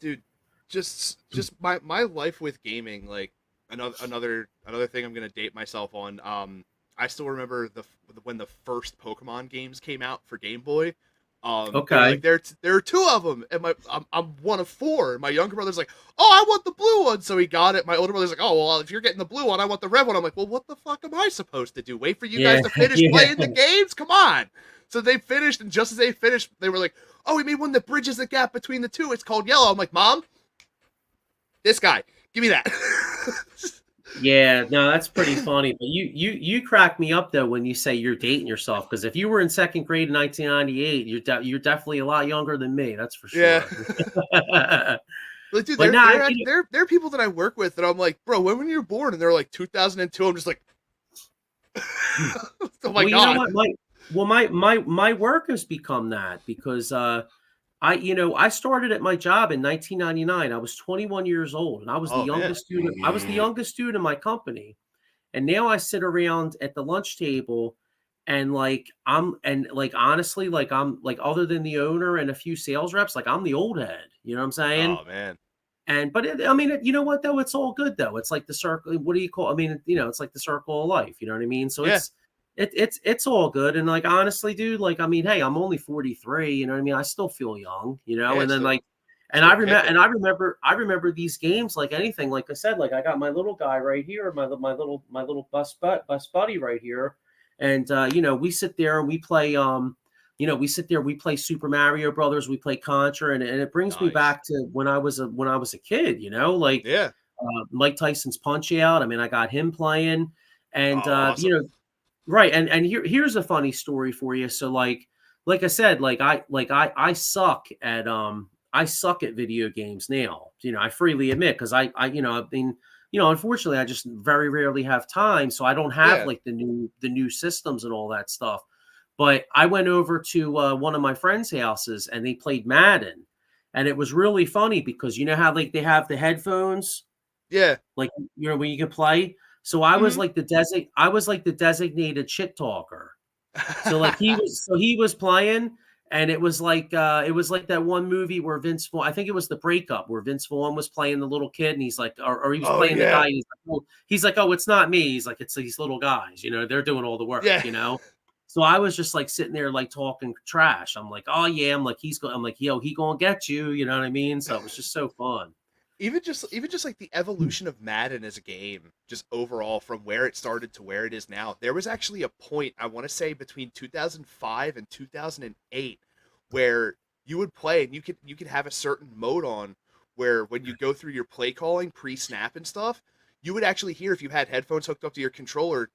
dude, just my life with gaming, like another thing I'm gonna date myself on. I still remember when the first Pokemon games came out for Game Boy. Okay. Like there are two of them, and I'm one of four. And my younger brother's like, "Oh, I want the blue one," so he got it. My older brother's like, "Oh, well, if you're getting the blue one, I want the red one." I'm like, "Well, what the fuck am I supposed to do? Wait for you guys to finish playing the games? Come on!" So they finished, and just as they finished, they were like, "Oh, we made one that bridges the gap between the two. It's called Yellow." I'm like, "Mom, this guy, give me that." Yeah, no, that's pretty funny. But you crack me up though when you say you're dating yourself, because if you were in second grade in 1998, you're definitely a lot younger than me. That's for sure. Yeah. Like, dude, there are people that I work with that I'm like, bro, when were you born? And they're like 2002. I'm just like, oh my god. You know what? My work has become that because I started at my job in 1999. I was 21 years old, and I was the youngest student. I was the youngest student in my company, and now I sit around at the lunch table, and honestly, I'm like other than the owner and a few sales reps, like I'm the old head. You know what I'm saying? Oh man. You know what though? It's all good though. It's like the circle. What do you call? I mean, it's like the circle of life. You know what I mean? So it's all good. And like, honestly, dude, like, I mean, hey, I'm only 43, you know what I mean? I still feel young, and then I remember these games like anything. Like I said, like I got my little guy right here, my little bus buddy right here. And we sit there and we play we play Super Mario Brothers, we play Contra, and it brings me back to when I was a kid, Mike Tyson's Punch Out. I mean, I got him playing, and awesome. Right. And here's a funny story for you. So like I said, I suck at video games now. I freely admit, because unfortunately I just very rarely have time. So I don't have like the new systems and all that stuff. But I went over to one of my friends' houses and they played Madden. And it was really funny because you know how like they have the headphones? Yeah. Like when you can play. So I was like the designated shit talker. So like he was playing, and it was like that one movie where I think it was The Breakup, where Vince Vaughn was playing the little kid, and he's like, or he was playing the guy. And he's like, oh, it's not me. He's like, it's these little guys. They're doing all the work. So I was just like sitting there like talking trash. I'm like, oh yeah. I'm like, yo, he gonna get you. You know what I mean? So it was just so fun. Even just like the evolution of Madden as a game, just overall from where it started to where it is now. There was actually a point, I want to say between 2005 and 2008, where you would play and you could have a certain mode on where when you go through your play calling pre-snap and stuff, you would actually hear, if you had headphones hooked up to your controller,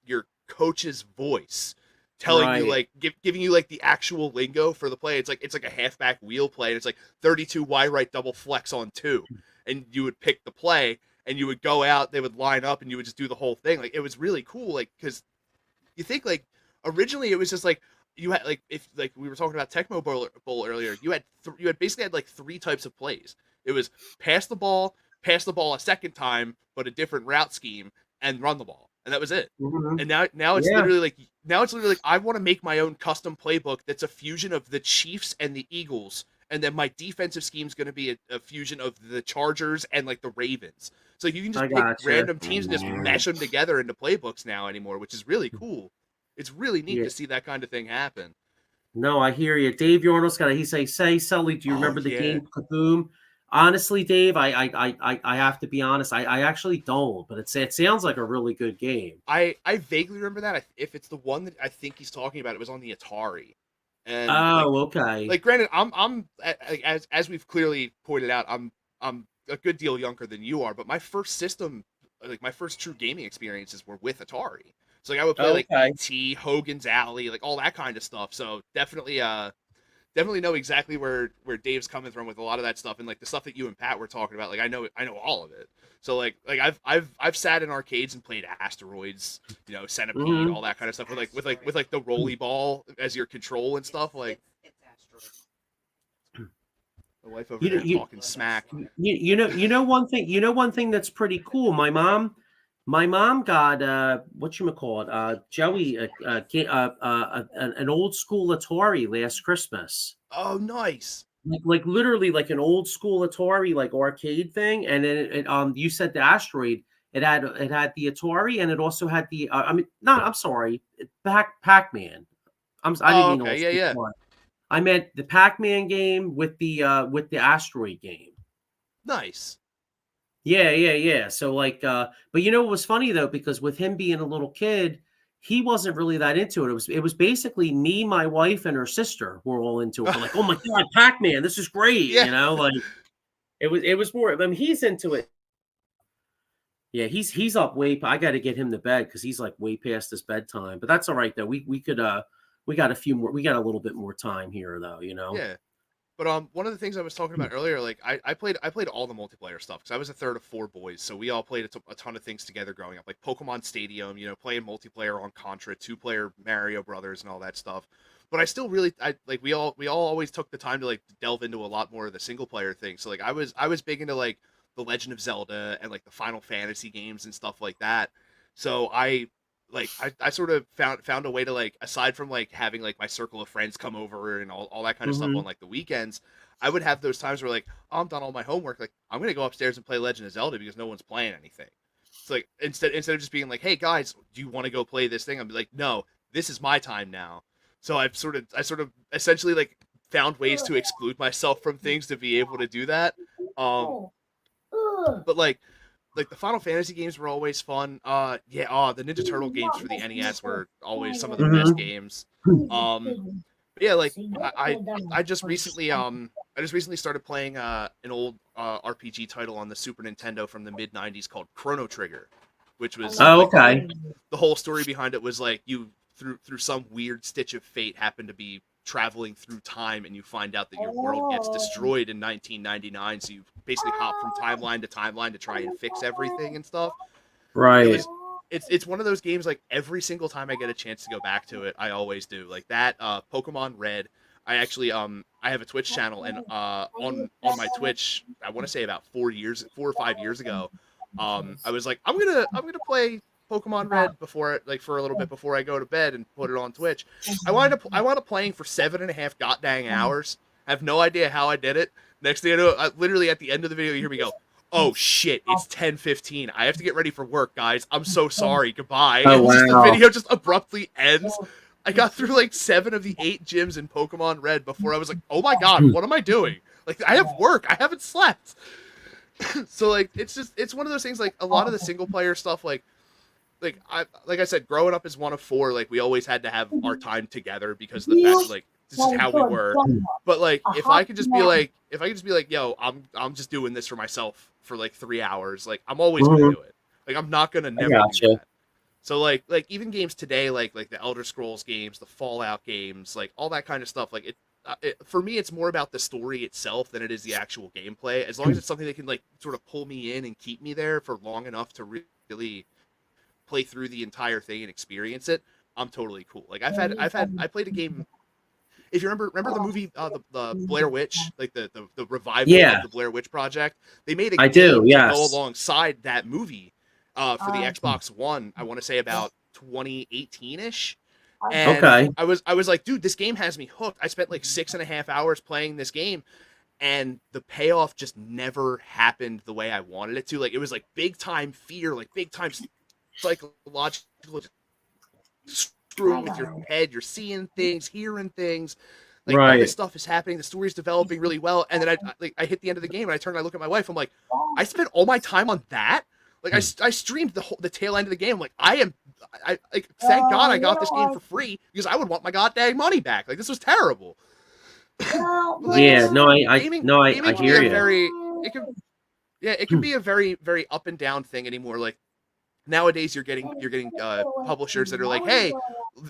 your coach's voice telling you Right. like giving you like the actual lingo for the play. It's like a halfback wheel play, and it's like 32 Y right double flex on 2, and you would pick the play, and you would go out, they would line up, and you would just do the whole thing. Like it was really cool, like because you think like originally it was just like you had like if like we were talking about Tecmo Bowl earlier, you had you had basically had like 3 types of plays. It was pass the ball a second time, but a different route scheme, and run the ball, and that was it. Mhm. And now it's Yeah. literally like I want to make my own custom playbook that's a fusion of the Chiefs and the Eagles, and then my defensive scheme is going to be a fusion of the Chargers and like the Ravens. So you can just I pick gotcha. random teams and just mesh them together into playbooks now anymore, which is really cool. It's really neat Yeah. to see that kind of thing happen. No, I hear you. Dave Yarnell's got. He say, Sully, do you Oh, remember the yeah. game Kaboom? Honestly, Dave, I have to be honest. I actually don't, but it sounds like a really good game. I vaguely remember that. If it's the one that I think he's talking about, it was on the Atari. And Oh, okay. like granted, I'm as we've clearly pointed out, I'm a good deal younger than you are, but my first system, like my first true gaming experiences were with Atari. So like I would play like Okay. E.T., Hogan's Alley, like all that kind of stuff. So definitely know exactly where Dave's coming from with a lot of that stuff, and like the stuff that you and Pat were talking about. Like I know all of it. So like I've sat in arcades and played Asteroids, you know, Centipede, Mhm. all that kind of stuff with the rolly ball as your control and stuff. Like It's Asteroids. the wife over You know, there talking smack. you know one thing. You know one thing that's pretty cool. My mom got whatchamacallit, Joey an old school Atari last Christmas. Oh, nice. Like literally like an old school Atari like arcade thing, and then you said the Asteroid. It had the Atari, and it also had the I'm sorry, Pac-Man. I didn't Oh, mean okay, old yeah, school yeah. Atari. I meant the Pac-Man game with the Asteroid game. Nice. Yeah. So like, but you know what was funny though, because with him being a little kid, he wasn't really that into it. It was basically me, my wife, and her sister were all into it. We're like, oh my god, Pac-Man, this is great. Yeah. You know, like it was more. I mean, he's into it. Yeah, he's up way. I got to get him to bed because he's like way past his bedtime. But that's all right though. We could we got a few more. We got a little bit more time here though. You know. Yeah. But one of the things I was talking about earlier, like I played all the multiplayer stuff because I was a third of 4 boys, so we all played a ton of things together growing up, like Pokemon Stadium, you know, playing multiplayer on Contra, 2-player Mario Brothers, and all that stuff. But I still really, we all always took the time to like delve into a lot more of the single player thing. So like I was big into like the Legend of Zelda and like the Final Fantasy games and stuff like that. So I sort of found a way to like, aside from like having like my circle of friends come over and all that kind of stuff Mhm. on like the weekends, I would have those times where like, oh, I'm done all my homework, like I'm gonna go upstairs and play Legend of Zelda because no one's playing anything. So like instead of just being like, hey guys, do you want to go play this thing? I'm like, no, this is my time now. So I sort of essentially like found ways to exclude myself from things to be able to do that. But like the Final Fantasy games were always fun. The Ninja Turtle games for the NES were always some of the best games. But yeah, like I just recently started playing an old RPG title on the Super Nintendo from the mid '90s called Chrono Trigger, which was Oh, okay. the whole story behind it was like you through some weird stitch of fate happen to be traveling through time, and you find out that your world gets destroyed in 1999, so you basically hop from timeline to timeline to try and fix everything and stuff. Right. It's one of those games, like every single time I get a chance to go back to it, I always do. Like that Pokemon Red, I actually I have a Twitch channel, and on my Twitch, I want to say about 4 or 5 years ago, I was like, I'm gonna play Pokemon Red for a little bit before I go to bed and put it on Twitch. I wound up playing for 7.5 goddamn hours. I have no idea how I did it. Next thing I know, literally at the end of the video, you hear me go, "Oh shit, it's 10:15. I have to get ready for work, guys. I'm so sorry. Goodbye." Oh, And the wow. video just abruptly ends. I got through like 7 of the 8 gyms in Pokemon Red before I was like, "Oh my god, what am I doing? Like I have work. I haven't slept." So like it's one of those things, like a lot of the single player stuff, like I said, growing up as one of 4, like we always had to have our time together because of the fact that, like, this is how we were. But like if I could just be like, yo, I'm just doing this for myself for like 3 hours, like I'm always gonna do it. Like I'm not gonna never gotcha. do that. So like even games today, like the Elder Scrolls games, the Fallout games, like all that kind of stuff. Like for me, it's more about the story itself than it is the actual gameplay. As long as it's something that can like sort of pull me in and keep me there for long enough to really play through the entire thing and experience it, I'm totally cool. Like I played a game. If you remember the movie, the Blair Witch, like the revival Yeah, of the Blair Witch Project, they made a I do. game to go Yes. alongside that movie for the Xbox One. I want to say about 2018 ish. And Okay. I was like, dude, this game has me hooked. I spent like 6.5 hours playing this game, and the payoff just never happened the way I wanted it to. Like it was like big time fear, like big time psychological screwing with your head. You're seeing things, hearing things. Like all Right. this stuff is happening. The story's developing really well, and then I hit the end of the game, and I turn and I look at my wife. I'm like, I spent all my time on that. Like I streamed the tail end of the game. Like I like thank God I got this game for free because I would want my goddamn money back. Like this was terrible. Like, Yeah. No, gaming I can hear be a you. very it can be a very very up and down thing anymore. Like nowadays you're getting publishers that are like, hey,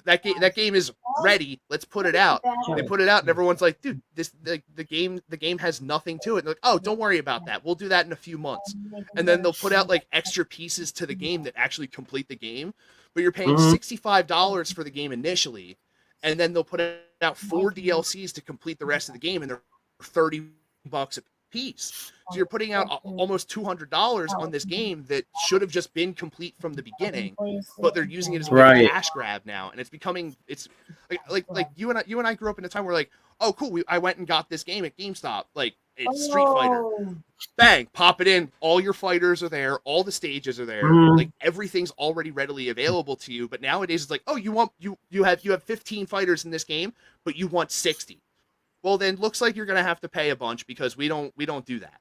that game is ready, let's put it out. They put it out and everyone's like, dude, the game has nothing to it. And they're like, oh, don't worry about that, we'll do that in a few months. And then they'll put out like extra pieces to the game that actually complete the game, but you're paying $65 for the game initially, and then they'll put out 4 DLCs to complete the rest of the game, and they're $30 a piece. So you're putting out almost $200 on this game that should have just been complete from the beginning, but they're using it as a Right. cash grab now, and it's like you and I grew up in a time where like, oh cool, I went and got this game at GameStop, like it's Street Fighter, bang, pop it in, all your fighters are there, all the stages are there, like everything's already readily available to you. But nowadays it's like, oh, you have 15 fighters in this game, but you want 60. Well, then looks like you're gonna have to pay a bunch because we don't do that.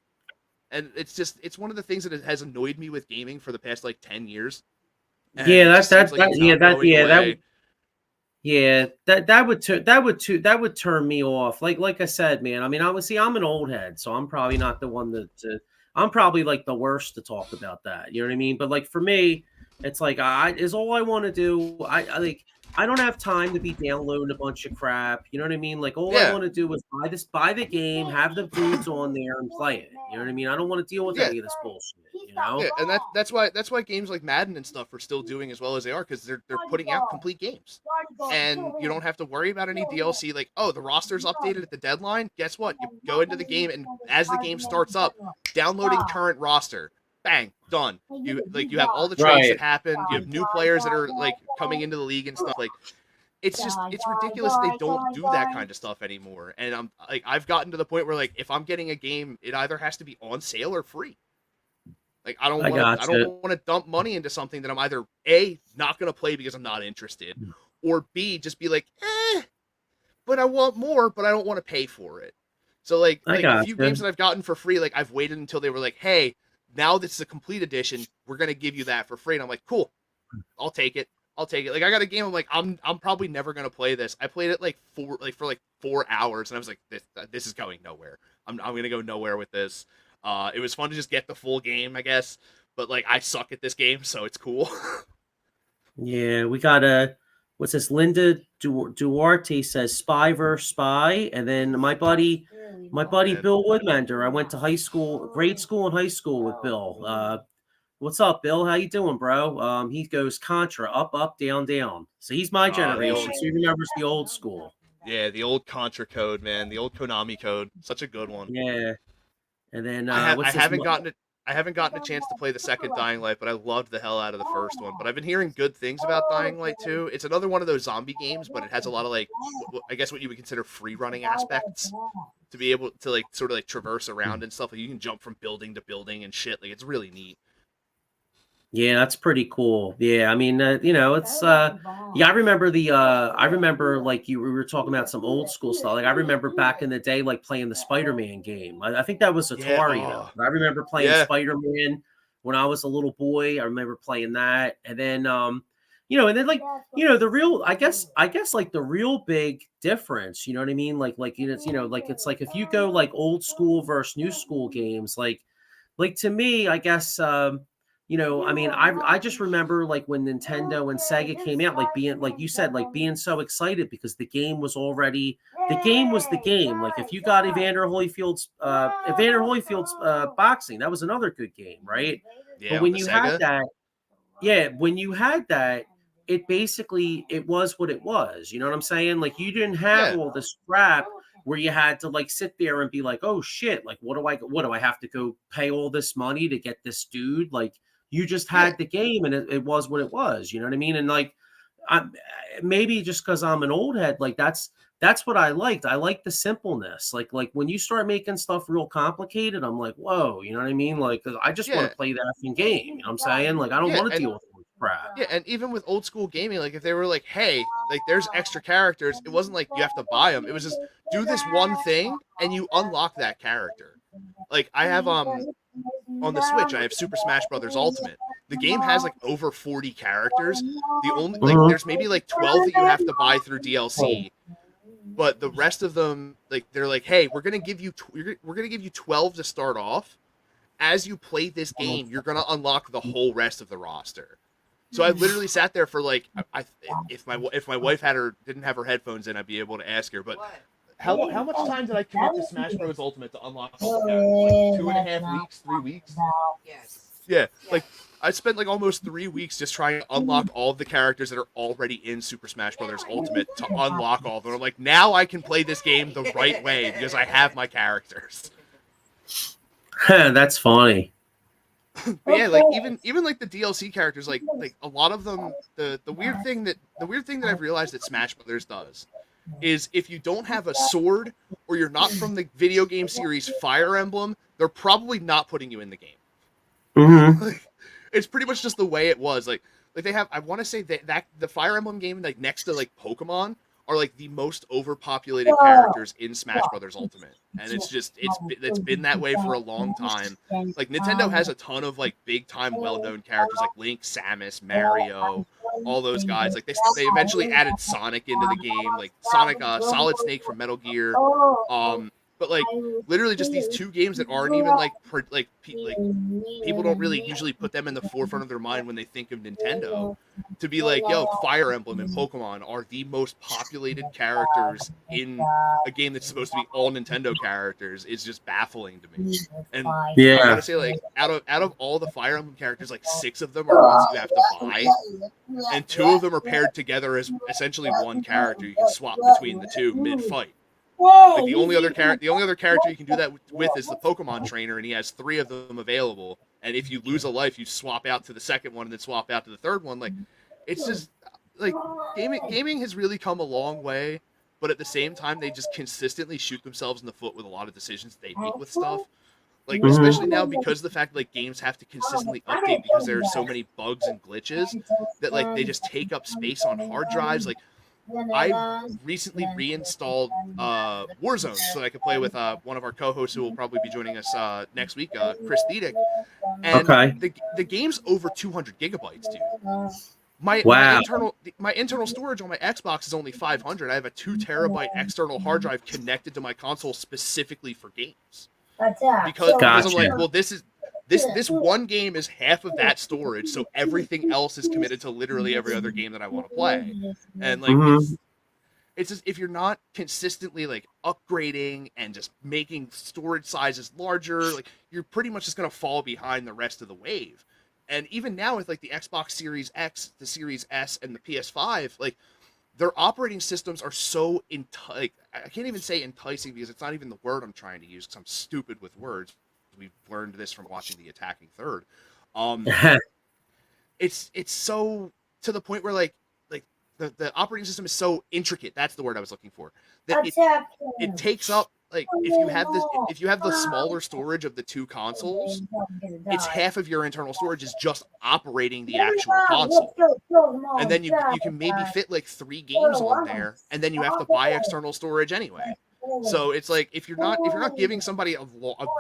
And it's one of the things that has annoyed me with gaming for the past like 10 years. And Yeah, it just seems like it's not going away. That would turn me off. Like I said, man. I mean, obviously, I'm an old head, so I'm probably not the one I'm probably like the worst to talk about that. You know what I mean? But like for me, it's like is all I want to do. I don't have time to be downloading a bunch of crap. You know what I mean? Like all I want to do is buy the game, have the dudes on there, and play it. You know what I mean? I don't want to deal with any of this bullshit. You know? Yeah, and that's why games like Madden and stuff are still doing as well as they are, because they're putting out complete games, and you don't have to worry about any DLC. Like, oh, the roster's updated at the deadline. Guess what? You go into the game, and as the game starts up, downloading current roster. Bang, done. You have all the trades that happen. You have new players that are like coming into the league and stuff. Like it's ridiculous they don't do that kind of stuff anymore. And I've gotten to the point where like if I'm getting a game, it either has to be on sale or free. Like I don't want to dump money into something that I'm either A, not going to play because I'm not interested, or B, just be like, but I want more, but I don't want to pay for it. So like a few games that I've gotten for free, like I've waited until they were like, hey, now this is a complete edition, we're gonna give you that for free. And I'm like, cool, I'll take it. Like I got a game, I'm like, I'm probably never gonna play this. I played it for 4 hours, and I was like, this is going nowhere. I'm gonna go nowhere with this. It was fun to just get the full game, I guess, but like I suck at this game, so it's cool. Yeah, we got what's this? Linda Duarte says Spy vs. Spy, and then my buddy Bill Woodmender. I went to grade school and high school with Bill. What's up, Bill? How you doing, bro? He goes Contra, up, up, down, down. So he's my generation. So he remembers the old school. Yeah, the old Contra code, man. The old Konami code. Such a good one. Yeah. And then I haven't gotten a chance to play the second Dying Light, but I loved the hell out of the first one. But I've been hearing good things about Dying Light 2. It's another one of those zombie games, but it has a lot of like, I guess what you would consider free running aspects to be able to like sort of like traverse around and stuff. Like you can jump from building to building and shit. Like it's really neat. Yeah, that's pretty cool. Yeah, I mean, it's I remember like we were talking about some old school stuff. Like I remember back in the day, like playing the Spider-Man game. I think that was Atari. I remember playing Spider-Man when I was a little boy. I remember playing that, and then the real, I guess like the real big difference. You know what I mean? Like it's like if you go like old school versus new school games, like to me, I guess. I mean, I just remember like when Nintendo and Sega came out, like being like you said, like being so excited because the game was the game. Like if you got Evander Holyfield's boxing, that was another good game, right? Yeah, But on when the you Sega. had that, yeah, when you had that, it was what it was. You know what I'm saying? Like you didn't have Yeah. all this crap where you had to like sit there and be like, oh shit, like what do I have to go pay all this money to get this dude? Like you just Yeah. had the game and it was what it was. You know what I mean? And like maybe just because I'm an old head, like that's what I liked. I like the simpleness. Like when you start making stuff real complicated, I'm like, whoa, you know what I mean? Like I just want Yeah. to play that effing game. You know what I'm saying? Like I don't Yeah, want to and deal with all this crap. yeah, and even with old school gaming, like if they were like, hey, like there's extra characters, it wasn't like you have to buy them. It was just do this one thing and you unlock that character. Like I have on the Switch, I have Super Smash Brothers Ultimate. The game has like over 40 characters. The only like there's maybe like 12 that you have to buy through DLC, but the rest of them, like they're like, hey, we're gonna give you 12 to start off. As you play this game, you're gonna unlock the whole rest of the roster. So I literally sat there for like, if my wife didn't have her headphones in, I'd be able to ask her. But how much time did I commit to Smash Bros. Ultimate to unlock all the characters? Like 2.5 weeks, 3 weeks? Yes. Yeah, like I spent like almost 3 weeks just trying to unlock all of the characters that are already in Super Smash Bros. Ultimate to unlock all of them. I'm like, now I can play this game the right way because I have my characters. That's funny. But yeah, like even like the DLC characters, like a lot of them, the weird thing that I've realized that Smash Brothers does is if you don't have a sword or you're not from the video game series Fire Emblem, they're probably not putting you in the game. Mm-hmm. Like, it's pretty much just the way it was. Like they have, I want to say that the Fire Emblem game, like next to like Pokemon, are like the most overpopulated characters in Smash Brothers Ultimate, and it's been that way for a long time. Like Nintendo has a ton of like big time well known characters like Link, Samus, Mario, all those guys. Like they eventually added Sonic into the game, like Sonic, Solid Snake from Metal Gear. But like literally just these two games that aren't even like people don't really usually put them in the forefront of their mind when they think of Nintendo. To be like, yo, Fire Emblem and Pokemon are the most populated characters in a game that's supposed to be all Nintendo characters is just baffling to me. And I gotta say, like out of all the Fire Emblem characters, like 6 of them are ones you have to buy, and 2 of them are paired together as essentially one character. You can swap between the two mid-fight. Like the only other character you can do that with is the Pokemon trainer, and he has 3 of them available. And if you lose a life, you swap out to the second one and then swap out to the third one. Like, it's just like gaming has really come a long way, but at the same time, they just consistently shoot themselves in the foot with a lot of decisions they make with stuff. Like, especially now because of the fact that like games have to consistently update because there are so many bugs and glitches that like they just take up space on hard drives. Like, I recently reinstalled Warzone so that I could play with one of our co-hosts who will probably be joining us next week, Chris Thedick. And the game's over 200 gigabytes, dude. My internal storage on my Xbox is only 500. I have a 2 terabyte external hard drive connected to my console specifically for games. Because I'm like, well, this one game is half of that storage, so everything else is committed to literally every other game that I want to play. And like it's just, if you're not consistently like upgrading and just making storage sizes larger, like you're pretty much just gonna fall behind the rest of the wave. And even now with like the Xbox Series X, the Series S, and the PS5, like their operating systems are so like I can't even say enticing because it's not even the word I'm trying to use because I'm stupid with words. We've learned this from watching The Attacking Third. It's so to the point where like the operating system is so intricate. That's the word I was looking for. That it takes up like if you have the smaller storage of the 2 consoles, it's half of your internal storage is just operating the actual console. And then you can maybe fit like 3 games on there, and then you have to buy external storage anyway. So it's like if you're not giving somebody a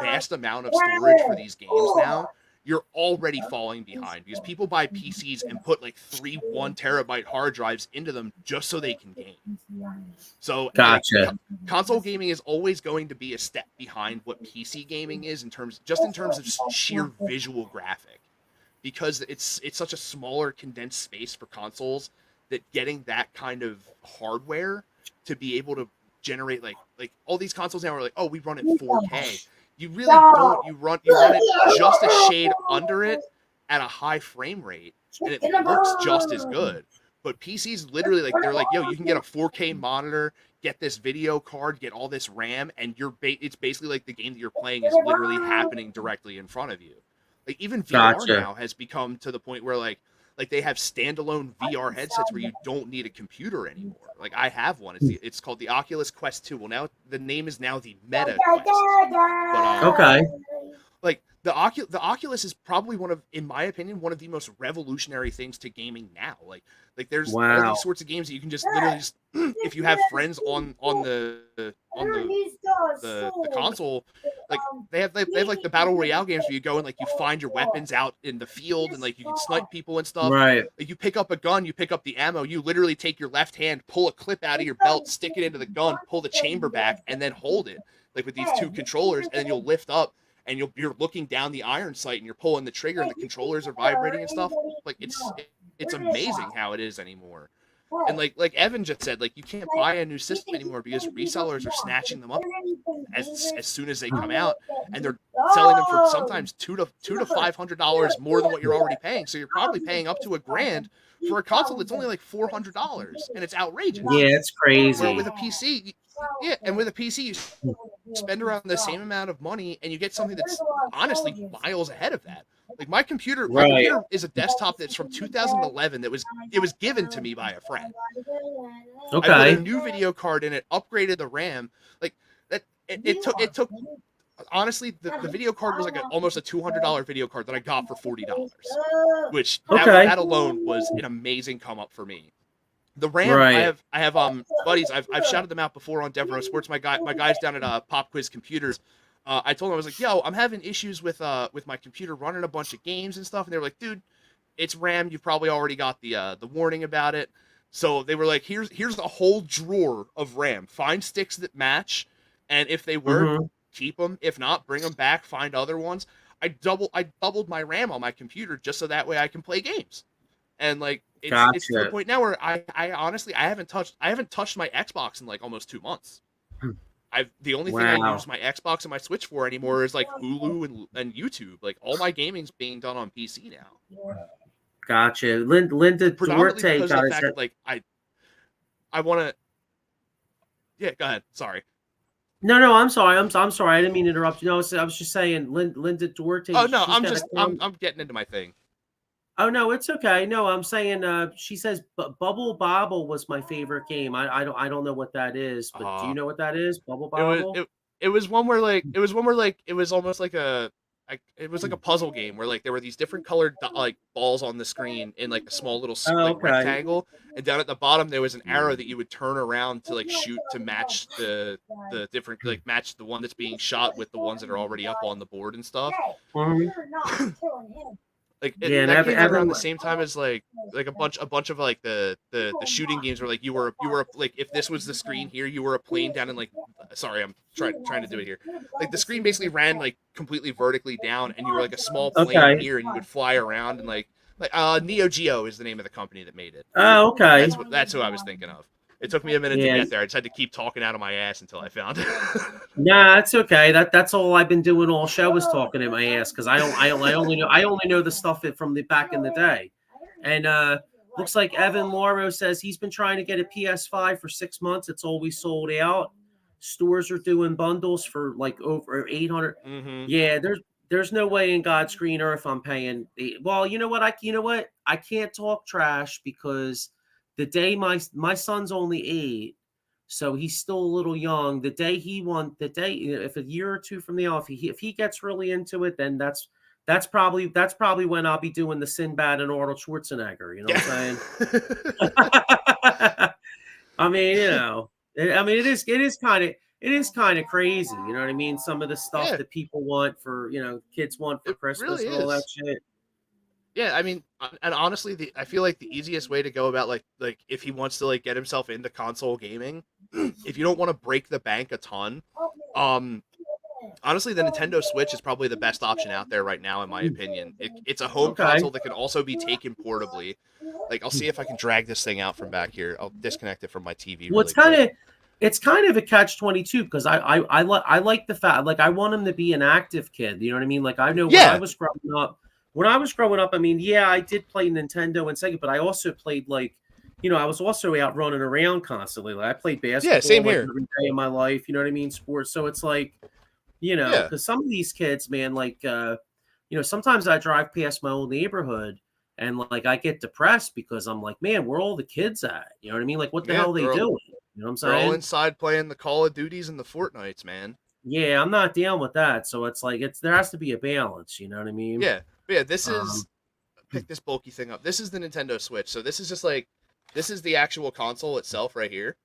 vast amount of storage for these games now, you're already falling behind because people buy PCs and put like 3 1 terabyte hard drives into them just so they can game. So gotcha. Console gaming is always going to be a step behind what PC gaming is in terms of sheer visual graphic. because it's such a smaller condensed space for consoles that getting that kind of hardware to be able to generate like all these consoles now are like, oh, we run it 4K. You really don't. You run it just a shade under it at a high frame rate, and it looks just as good. But PCs literally like they're like, yo, you can get a 4K monitor, get this video card, get all this RAM, and it's basically like the game that you're playing is literally happening directly in front of you. Like even VR now has become to the point where like they have standalone VR headsets where you don't need a computer anymore. Like I have one. It's called the Oculus Quest 2. Well, now the name is now the Meta Quest. But, okay. Like the Oculus is probably in my opinion, one of the most revolutionary things to gaming now. Like there's all these sorts of games that you can just literally just if you have friends on the console, like they have like the battle royale games where you go and like you find your weapons out in the field and like you can snipe people and stuff. Right. Like you pick up a gun, you pick up the ammo, you literally take your left hand, pull a clip out of your belt, stick it into the gun, pull the chamber back, and then hold it like with these two controllers, and then you'll lift up. And you're looking down the iron sight and you're pulling the trigger and the controllers are vibrating and stuff. Like it's amazing how it is anymore. And like Evan just said, like you can't buy a new system anymore because resellers are snatching them up as soon as they come out, and they're selling them for sometimes $200 to $500 more than what you're already paying. So you're probably paying up to $1,000 for a console that's only like $400, and it's outrageous. Yeah, it's crazy. Where with a PC, with a PC, you spend around the same amount of money, and you get something that's honestly miles ahead of that. Like my computer is a desktop that's from 2011 it was given to me by a friend. Okay. I put a new video card in it, upgraded the RAM. Like that, it took. Honestly, the video card was like almost a $200 video card that I got for $40, which that alone was an amazing come up for me. The RAM, I have buddies. I've shouted them out before on Devereaux Sports. My guys down at Pop Quiz Computers. I told them, I was like, yo, I'm having issues with my computer running a bunch of games and stuff, and they were like, dude, it's RAM. You've probably already got the warning about it. So they were like, here's a whole drawer of RAM. Find sticks that match, and if they work, keep them. If not, bring them back. Find other ones. I doubled my RAM on my computer just so that way I can play games. And like it's to the point now where I honestly I haven't touched my Xbox in like almost 2 months. The only thing I use my Xbox and my Switch for anymore is like Hulu and YouTube. Like all my gaming's being done on PC now. Gotcha. Linda Duarte because of the fact that, like I want to. Yeah, go ahead. Sorry. No, I'm sorry. I'm sorry. I didn't mean to interrupt you. No, I was just saying, Linda Duarte. Oh no, I'm getting into my thing. Oh no, it's okay. No, I'm saying she says Bubble Bobble was my favorite game. I don't know what that is, but do you know what that is? Bubble Bobble. It was one where it was almost like it was like a puzzle game where like there were these different colored like balls on the screen in like a small little rectangle, and down at the bottom there was an arrow that you would turn around to like shoot to match the different like match the one that's being shot with the ones that are already up on the board and stuff. Like that came around the same time as like a bunch of like the shooting games where like you were like if this was the screen here, you were a plane down in like sorry, I'm trying to do it here. Like the screen basically ran like completely vertically down, and you were like a small plane here, and you would fly around and like Neo Geo is the name of the company that made it. Oh, okay. That's who I was thinking of. It took me a minute to get there. I just had to keep talking out of my ass until I found it. Nah, that's okay. That's all I've been doing all show is talking in my ass because I only know the stuff from the back in the day. And looks like Evan Lauro says he's been trying to get a PS5 for 6 months. It's always sold out. Stores are doing bundles for like over 800. Mm-hmm. Yeah, there's no way in God's green earth I'm paying. Well, you know what? I can't talk trash because the day my son's only 8, so he's still a little young. If a year or two from now, if he gets really into it, then that's probably when I'll be doing the Sinbad and Arnold Schwarzenegger. You know what I'm saying? I mean, it is kind of crazy. You know what I mean? Some of the stuff that people want for kids want for Christmas and all that shit. Yeah, I mean, and honestly, I feel like the easiest way to go about like if he wants to like get himself into console gaming, if you don't want to break the bank a ton, honestly, the Nintendo Switch is probably the best option out there right now, in my opinion. It's a home Okay. console that can also be taken portably. Like, I'll see if I can drag this thing out from back here. I'll disconnect it from my TV Well, really quick. it's kind of a catch-22 because I like the fact, like, I want him to be an active kid. You know what I mean? Like, I know Yeah, when I was growing up, I mean, yeah, I did play Nintendo and Sega, but I also played, like, I was also out running around constantly. Like, I played yeah, same basketball like here. every day of my life. You know what I mean? Sports. So it's like, Yeah, because some of these kids, man, like, sometimes I drive past my old neighborhood and, like, I get depressed because I'm like, man, where are all the kids at? You know what I mean? Like, what the yeah, hell are they doing? You know what I'm they're all saying? inside playing the Call of Duties and the Fortnites, man. Yeah, I'm not down with that. So it's like there has to be a balance. You know what I mean? Yeah, but yeah, this Um, is pick this bulky thing up. This is the Nintendo Switch. So this is just like this is the actual console itself right here.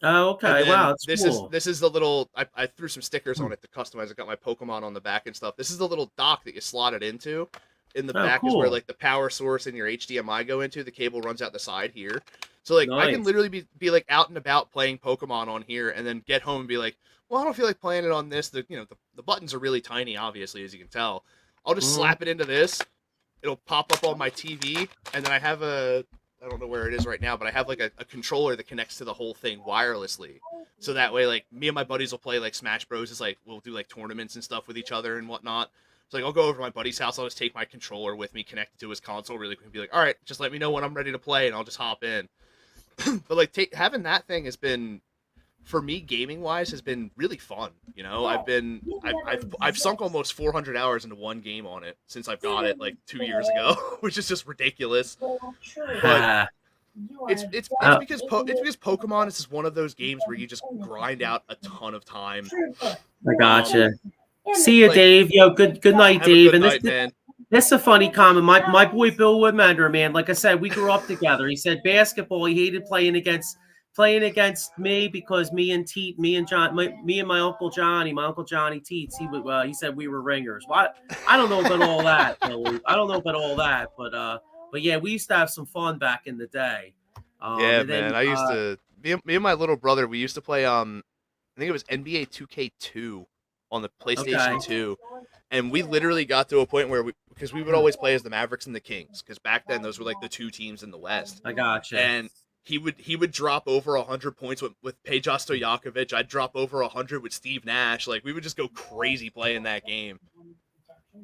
oh, And okay. Wow, then that's cool. this is the little I threw some stickers on it to customize. I got my Pokemon on the back and stuff. This is the little dock that you slot it into. In the Oh, back is where cool. like the power source and your HDMI go into. The cable runs out the side here. So like I can Nice. literally be like out and about playing Pokemon on here and then get home and be like, well, I don't feel like playing it on this. The buttons are really tiny, obviously, as you can tell. I'll just Mhm. slap it into this. It'll pop up on my TV, and then I have I don't know where it is right now, but I have like a controller that connects to the whole thing wirelessly. So that way, like me and my buddies will play like Smash Bros. Is like we'll do like tournaments and stuff with each other and whatnot. So like I'll go over to my buddy's house. I'll just take my controller with me, connect it to his console really quick, and be like, all right, just let me know when I'm ready to play, and I'll just hop in. But like having that thing has been for me gaming wise has been really fun. I've sunk almost 400 hours into one game on it since I've got it like 2 years ago, which is just ridiculous. But Ah, it's because Pokemon is just one of those games where you just grind out a ton of time. I gotcha. See you, Like, Dave. Yo, good night, have a Dave. good And night, man. this is a funny comment. My boy Bill Woodmander, man. Like I said, we grew up together. He said basketball. He hated playing against me because me and John, me and my uncle Johnny, Teets. He said we were ringers. Well, I don't know about all that, Billy. I don't know about all that, but yeah, we used to have some fun back in the day. Yeah, And then man. I used to me and my little brother. We used to play. I think it was NBA 2K2 on the PlayStation okay, 2, and we literally got to a point where because we would always play as the Mavericks and the Kings, because back then those were like the two teams in the West, I gotcha. and he would drop over 100 points with Peja Stojakovic. I'd drop over 100 with Steve Nash. Like we would just go crazy playing that game.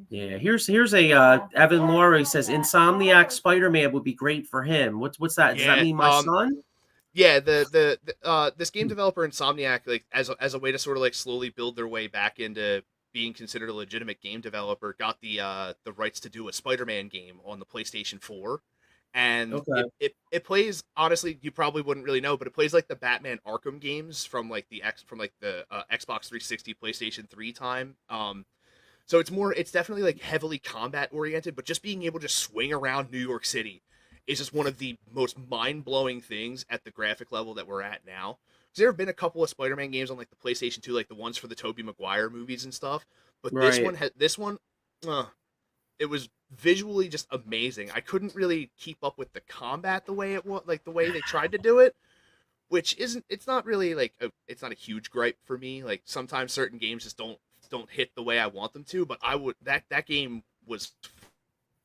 Yeah, here's a Evan Laurie says Insomniac Spider-Man would be great for him. What's that? Does that Yeah, mean my son? yeah. This game developer Insomniac, like as a way to sort of like slowly build their way back into being considered a legitimate game developer, got the rights to do a Spider-Man game on the PlayStation 4. And Okay. it plays, honestly, you probably wouldn't really know, but it plays like the Batman Arkham games from like the Xbox 360, PlayStation 3 time. So it's definitely like heavily combat oriented, but just being able to swing around New York City is just one of the most mind blowing things at the graphic level that we're at now. Because there have been a couple of Spider-Man games on like the PlayStation 2, like the ones for the Tobey Maguire movies and stuff, but Right. this one, it was visually just amazing. I couldn't really keep up with the combat the way it was, like the way they tried to do it, which isn't. It's not really like it's not a huge gripe for me. Like sometimes certain games just don't hit the way I want them to. But I would that game was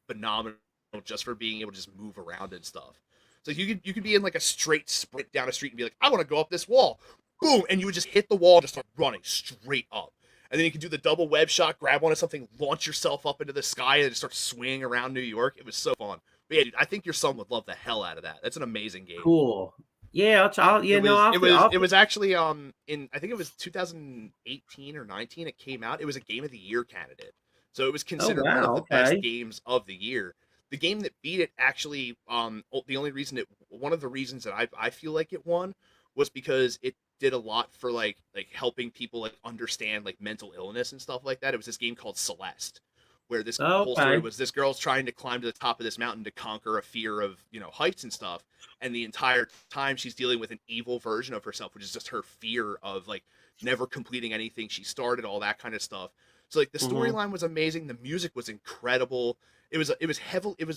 phenomenal just for being able to just move around and stuff. So you could be in like a straight sprint down a street and be like, I want to go up this wall, boom, and you would just hit the wall and just start running straight up. And then you can do the double web shot, grab onto something, launch yourself up into the sky, and just start swinging around New York. It was so fun. But yeah, dude, I think your son would love the hell out of that. That's an amazing game. Cool. Yeah, yeah, It no, was I'll, it was actually in I think it was 2018 or 19 it came out. It was a game of the year candidate. So it was oh considered one of wow, the best okay. games of the year. The game that beat it actually the only reason it one of the reasons that I feel like it won was because it did a lot for like helping people like understand like mental illness and stuff like that. It was this game called Celeste, where this whole story Okay. was this girl's trying to climb to the top of this mountain to conquer a fear of heights and stuff, and the entire time she's dealing with an evil version of herself, which is just her fear of like never completing anything she started, all that kind of stuff. So like the Hmm. storyline was amazing, the music was incredible. It was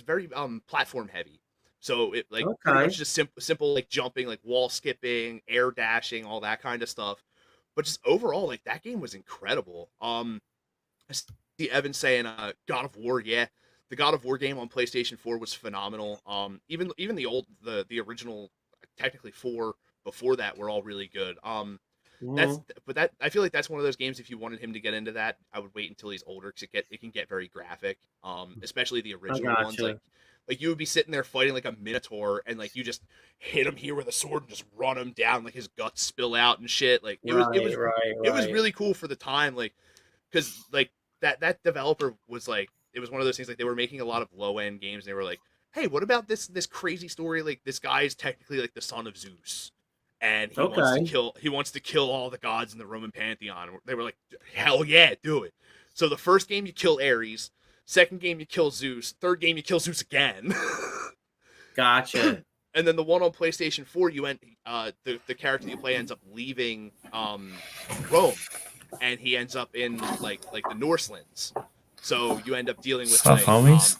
very platform heavy. So it like pretty Okay. much just simple like jumping, like wall skipping, air dashing, all that kind of stuff. but just overall, like that game was incredible. I see Evan saying God of War, yeah. The God of War game on PlayStation 4 was phenomenal. Even the original technically 4 before that were all really good. Mhm. That I feel like that's one of those games if you wanted him to get into that, I would wait until he's older cuz it can get very graphic. Especially the I original ones gotcha. like you would be sitting there fighting like a minotaur and like you just hit him here with a sword and just run him down like his guts spill out and shit. Like Right, right, it was right. really cool for the time like cuz like that developer was like it was one of those things like they were making a lot of low end games and they were like, "Hey, what about this crazy story like this guy is technically like the son of Zeus and Okay. he wants to kill all the gods in the Roman pantheon." And they were like, "Hell yeah, do it." So the first game you kill Ares, second game you kill Zeus, third game you kill Zeus again. Gotcha. And then the one on PlayStation 4 you end the character you play ends up leaving Rome and he ends up in like the Norselands. So you end up dealing with Stuff, homies.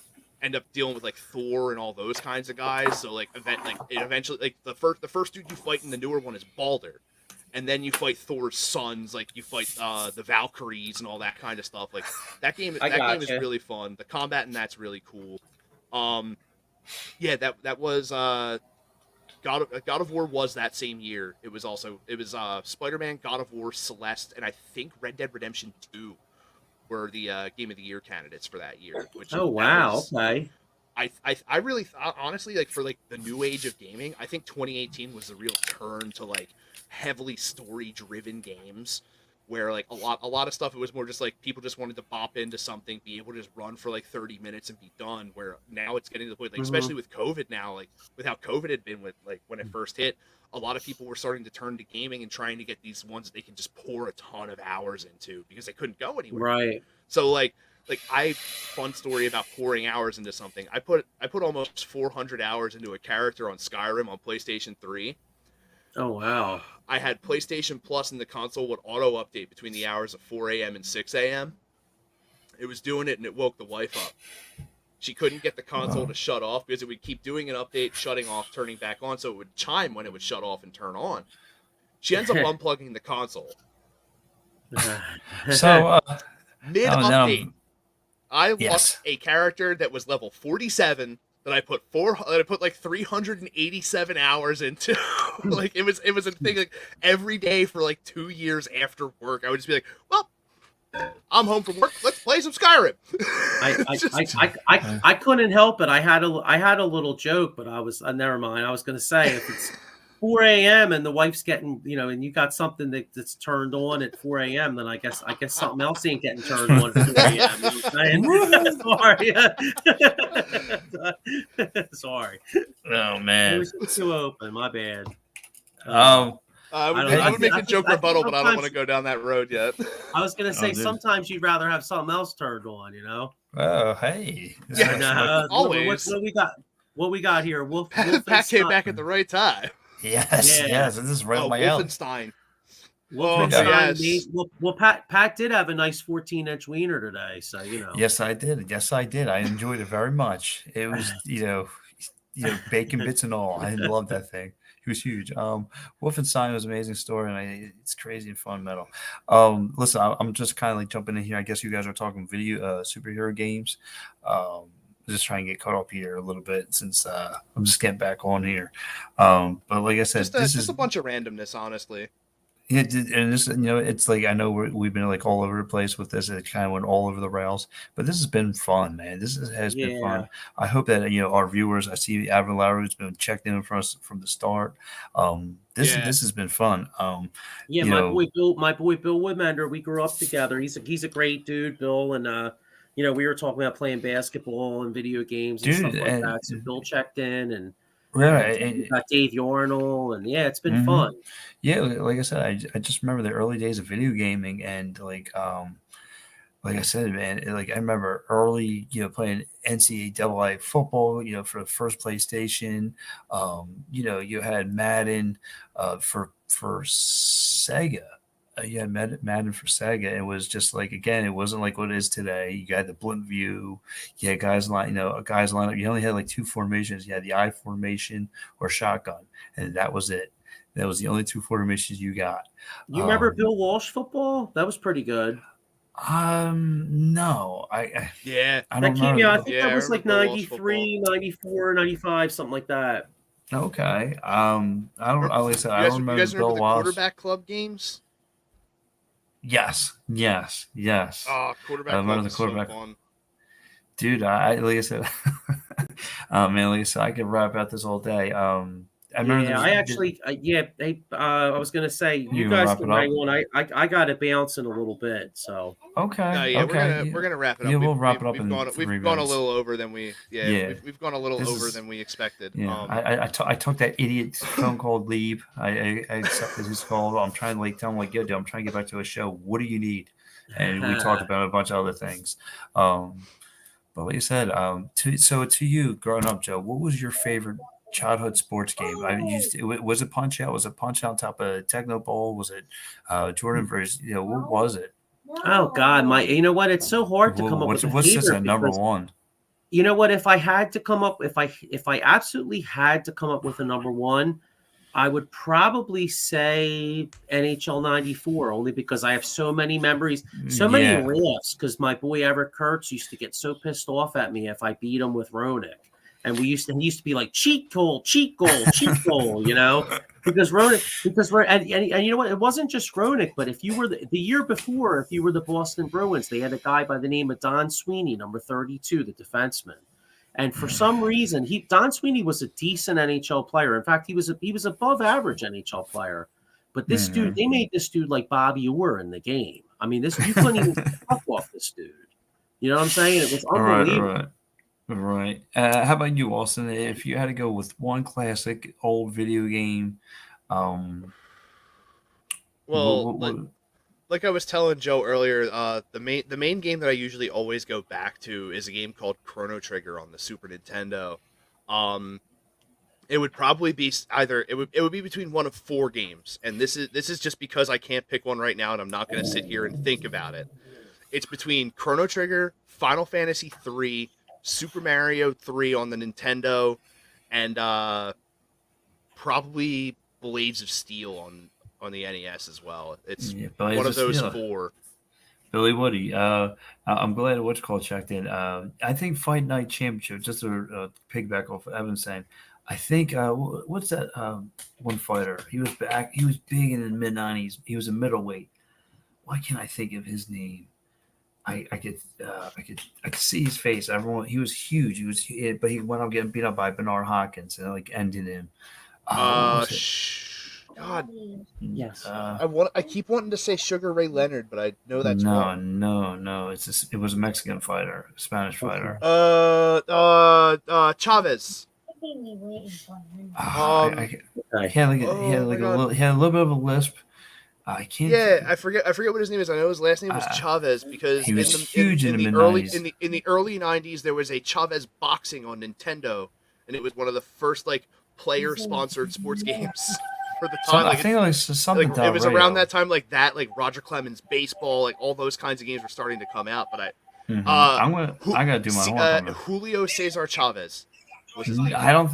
like Thor and all those kinds of guys. So like eventually like the first dude you fight in the newer one is Balder. And then you fight Thor's sons, like you fight the Valkyries and all that kind of stuff. Like I that game is gotcha. really fun. The combat in that's really cool. Yeah, that was God of War was that same year. It was Spider-Man, God of War, Celeste, and I think Red Dead Redemption 2 were the Game of the Year candidates for that year. Which Oh that wow. was Okay. I really thought honestly like for like the new age of gaming, I think 2018 was the real turn to like heavily story driven games where like a lot of stuff it was more just like people just wanted to bop into something, be able to just run for like 30 minutes and be done. Where now it's getting to the point like Hmm. especially with COVID now, like with how COVID had been with like when it first hit, a lot of people were starting to turn to gaming and trying to get these ones that they can just pour a ton of hours into because they couldn't go anywhere. Right. So like I fun story about pouring hours into something. I put almost 400 hours into a character on Skyrim on PlayStation 3. Oh wow. I had PlayStation Plus and the console would auto update between the hours of 4 a.m. and 6 a.m. It was doing it and it woke the wife up. She couldn't get the console to shut off because it would keep doing an update, shutting off, turning back on, so it would chime when it would shut off and turn on. She ends up unplugging the console. So, Mid oh, update, no, I lost yes. a character that was level 47 that I put like 387 hours into. Like it was a thing like every day for like 2 years after work. I would just be like, well, I'm home from work. Let's play some Skyrim. I couldn't help it. I had a little joke, but I was never mind. I was going to say if it's 4 a.m. and the wife's getting and you got something that's turned on at 4 a.m. then I guess something else ain't getting turned on at 4 a.m. You know what I'm saying? Sorry, sorry. Oh, I man. was too open. My bad. I would I make a joke think rebuttal, but I don't sometimes want to go down that road yet. I was gonna say Dude. sometimes you'd rather have something else turned on, you know. Oh, hey. Yeah. And Always. what we got? What we got here? Pat came back at the right time. Yes, Yeah. yes. This is right up my alley. Wolfenstein. Oh Wolfenstein. yes. Well, Pat did have a nice 14-inch wiener today, so you know. Yes, I did. Yes, I did. I enjoyed it very much. It was, bacon bits and all. I love that thing. It was huge. Wolfenstein was an amazing story, and it's crazy and fun metal. Listen, I'm just kind of like jumping in here. I guess you guys are talking video superhero games. Just trying to get caught up here a little bit since I'm just getting back on here. But like I said, Just a bunch of randomness, honestly. Yeah, and this, it's like I know we've been like all over the place with this. It kind of went all over the rails, but this has been fun, man. Has been Yeah. fun. I hope that our viewers. I see Avon Lowry's been checked in for us from the start. This has been fun. Yeah, my boy Bill Woodmender, we grew up together. He's a great dude, Bill, and we were talking about playing basketball and video games and stuff like that. So Bill checked in and. Right, We got Dave Yarnell, and yeah, it's been Mhm. fun. Yeah, like I said, I just remember the early days of video gaming, and like I said, man, like I remember early, playing NCAA football, for the first PlayStation. You had Madden for Sega. You had Madden for Sega. It was just like, again, it wasn't like what it is today. You got the blunt view. You had guys line up. You only had like two formations. You had the I formation or shotgun, and that was it. That was the only two formations you got. You remember Bill Walsh football? That was pretty good. No, I don't That came know. out, I think that was like 93, 94, 95, something like that. Okay. I don't. At least I don't remember. You guys remember Bill the Walsh. quarterback club games? Yes. Oh, quarterback I remember club the was quarterback. so fun. Dude, like I said, man, like I said, I could rap out this all day. I remember. Yeah, I was gonna say you You guys wrap can it up? hang on. I got it bouncing a little bit, so Okay. No, yeah, okay. we're gonna wrap it up. Yeah, we'll wrap it up We've in gone 3 we've gone a minutes. little over than we we've gone a little This over is- than we expected. Yeah, I took that idiot phone called Leave. I accepted his call. I'm trying to like tell him like, yo, dude, I'm trying to get back to a show. What do you need? And we talked about a bunch of other things. But like you said, to you growing up, Joe, what was your favorite childhood sports game? Was it Punch Out? Was it Punch Out on top of Techno Bowl? Was it Jordan versus? What was it? Oh God, you know what? It's so hard to come up with a What's this favorite at number because, one? you know what? If I had to come up, if I absolutely had to come up with a number one, I would probably say NHL '94, only because I have so many memories, so many Yeah. laughs. Because my boy Everett Kurtz used to get so pissed off at me if I beat him with Ronick, and he used to be like cheat goal, cheat goal, cheat goal, you know. Because and you know what? It wasn't just Ronick, but if you were the year before, if you were the Boston Bruins, they had a guy by the name of Don Sweeney, number 32, the defenseman. And for some reason, Don Sweeney was a decent NHL player. In fact, he was above average NHL player. But this dude, they made this dude like Bobby Orr in the game. I mean, you couldn't even fuck off this dude. You know what I'm saying? It was unbelievable. Right. How about you, Austin? If you had to go with one classic old video game, like I was telling Joe earlier, the main game that I usually always go back to is a game called Chrono Trigger on the Super Nintendo. It would probably be it would be between one of 4 games, and this is just because I can't pick one right now, and I'm not going to sit here and think about it. It's between Chrono Trigger, Final Fantasy 3, Super Mario 3 on the Nintendo, and probably Blades of Steel on the NES as well. It's one of those 4. Billy Woody, I'm glad what's called checked in. I think Fight Night Championship, just to piggyback off Evan saying, I think what's that one fighter? He was big in the mid '90s. He was a middleweight. Why can't I think of his name? I could see his face. He was huge. But he went on getting beat up by Bernard Hopkins and like ended him. God. Yes. I keep wanting to say Sugar Ray Leonard, but I know that's wrong. No. It was a Mexican fighter, a Spanish fighter. Chavez. He had a little bit of a lisp. I can't. Yeah, I forget what his name is. I know his last name was Chavez because he was huge in the mid-90s. In the early '90s, there was a Chavez boxing on Nintendo, and it was one of the first like player-sponsored sports games for the time. I think it was something. It was around that time, like Roger Clemens baseball, like all those kinds of games were starting to come out. But I gotta do my homework. Julio Cesar Chavez. I don't.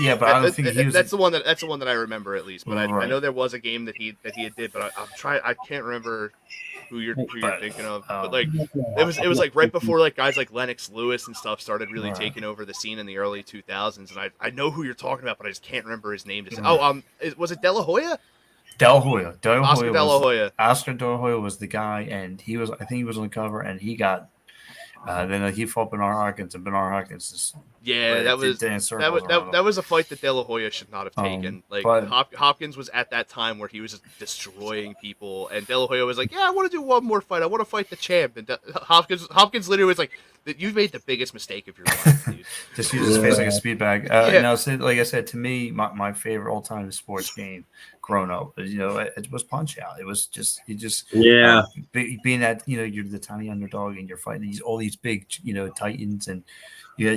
Yeah, but I don't think he was. That's the one that I remember at least. But I know there was a game that he did, but I can't remember who you're thinking of. But like it was like right before like guys like Lennox Lewis and stuff started really taking over the scene in the early 2000s. And I know who you're talking about, but I just can't remember his name. Was it De La Hoya? Oscar De La Hoya. Oscar De La Hoya was the guy, and I think he was on the cover, and he got. Then he fought Bernard Hopkins, and Bernard Hopkins is. Yeah, that was a fight that De La Hoya should not have taken. Hopkins was at that time where he was just destroying people, and De La Hoya was like, "Yeah, I want to do one more fight. I want to fight the champ." And Hopkins literally was like, "You've made the biggest mistake of your life, dude." Just use his face like a speed bag. Now, like I said, to me, my favorite all-time sports game, growing up, it was Punch Out. It was just being that you're the tiny underdog and you're fighting all these big titans and. You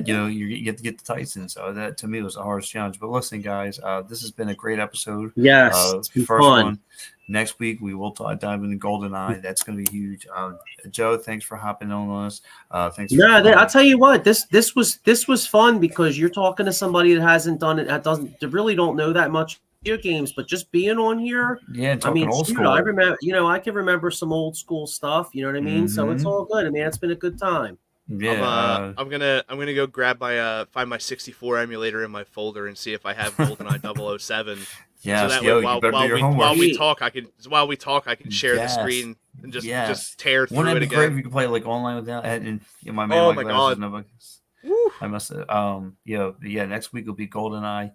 get to get the Titans. So that to me was the hardest challenge. But listen, guys, this has been a great episode. Yes, it's been first fun. one. Next week we will dive into GoldenEye. That's going to be huge. Joe, thanks for hopping on us. Thanks. I'll tell you what. This was fun because you're talking to somebody that hasn't done it. That really don't know that much video games, but just being on here. Yeah, I talking mean, old shoot, school. I remember, I can remember some old school stuff. You know what I mean? So it's Mhm. all good. I mean, it's been a good time. Yeah, I'm gonna go grab my find my 64 emulator in my folder and see if I have GoldenEye 007. So yes, that way, yo, you better do your homework. while we Sweet. talk, I can share the Yes. screen and Yes. just tear Wouldn't through that it be great if again. you could play like online without and my man Oh my my glasses god. no Woo. I must yeah, next week will be GoldenEye.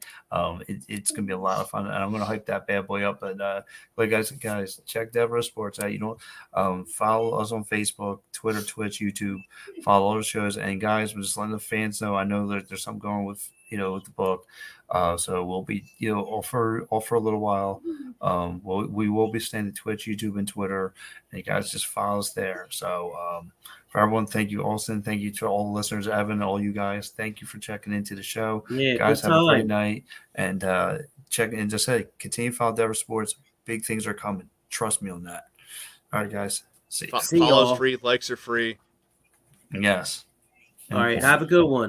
It's gonna be a lot of fun, and I'm gonna hype that bad boy up. But like guys, check Devereaux Sports out. Follow us on Facebook, Twitter, Twitch, YouTube. Follow all the shows, and guys, we're just letting the fans know. I know there's something going with with the book. So we'll be off for a little while. We will be staying to Twitch, YouTube, and Twitter. And you guys just follow us there. So for everyone, thank you, Austin. Thank you to all the listeners, Evan, all you guys. Thank you for checking into the show. Yeah, Guys, good have a great time. night. And check and just say, continue to follow Dever Sports. Big things are coming. Trust me on that. All right, guys. See you. See Follows y'all. free, likes are free. Yes. All right, have a good one.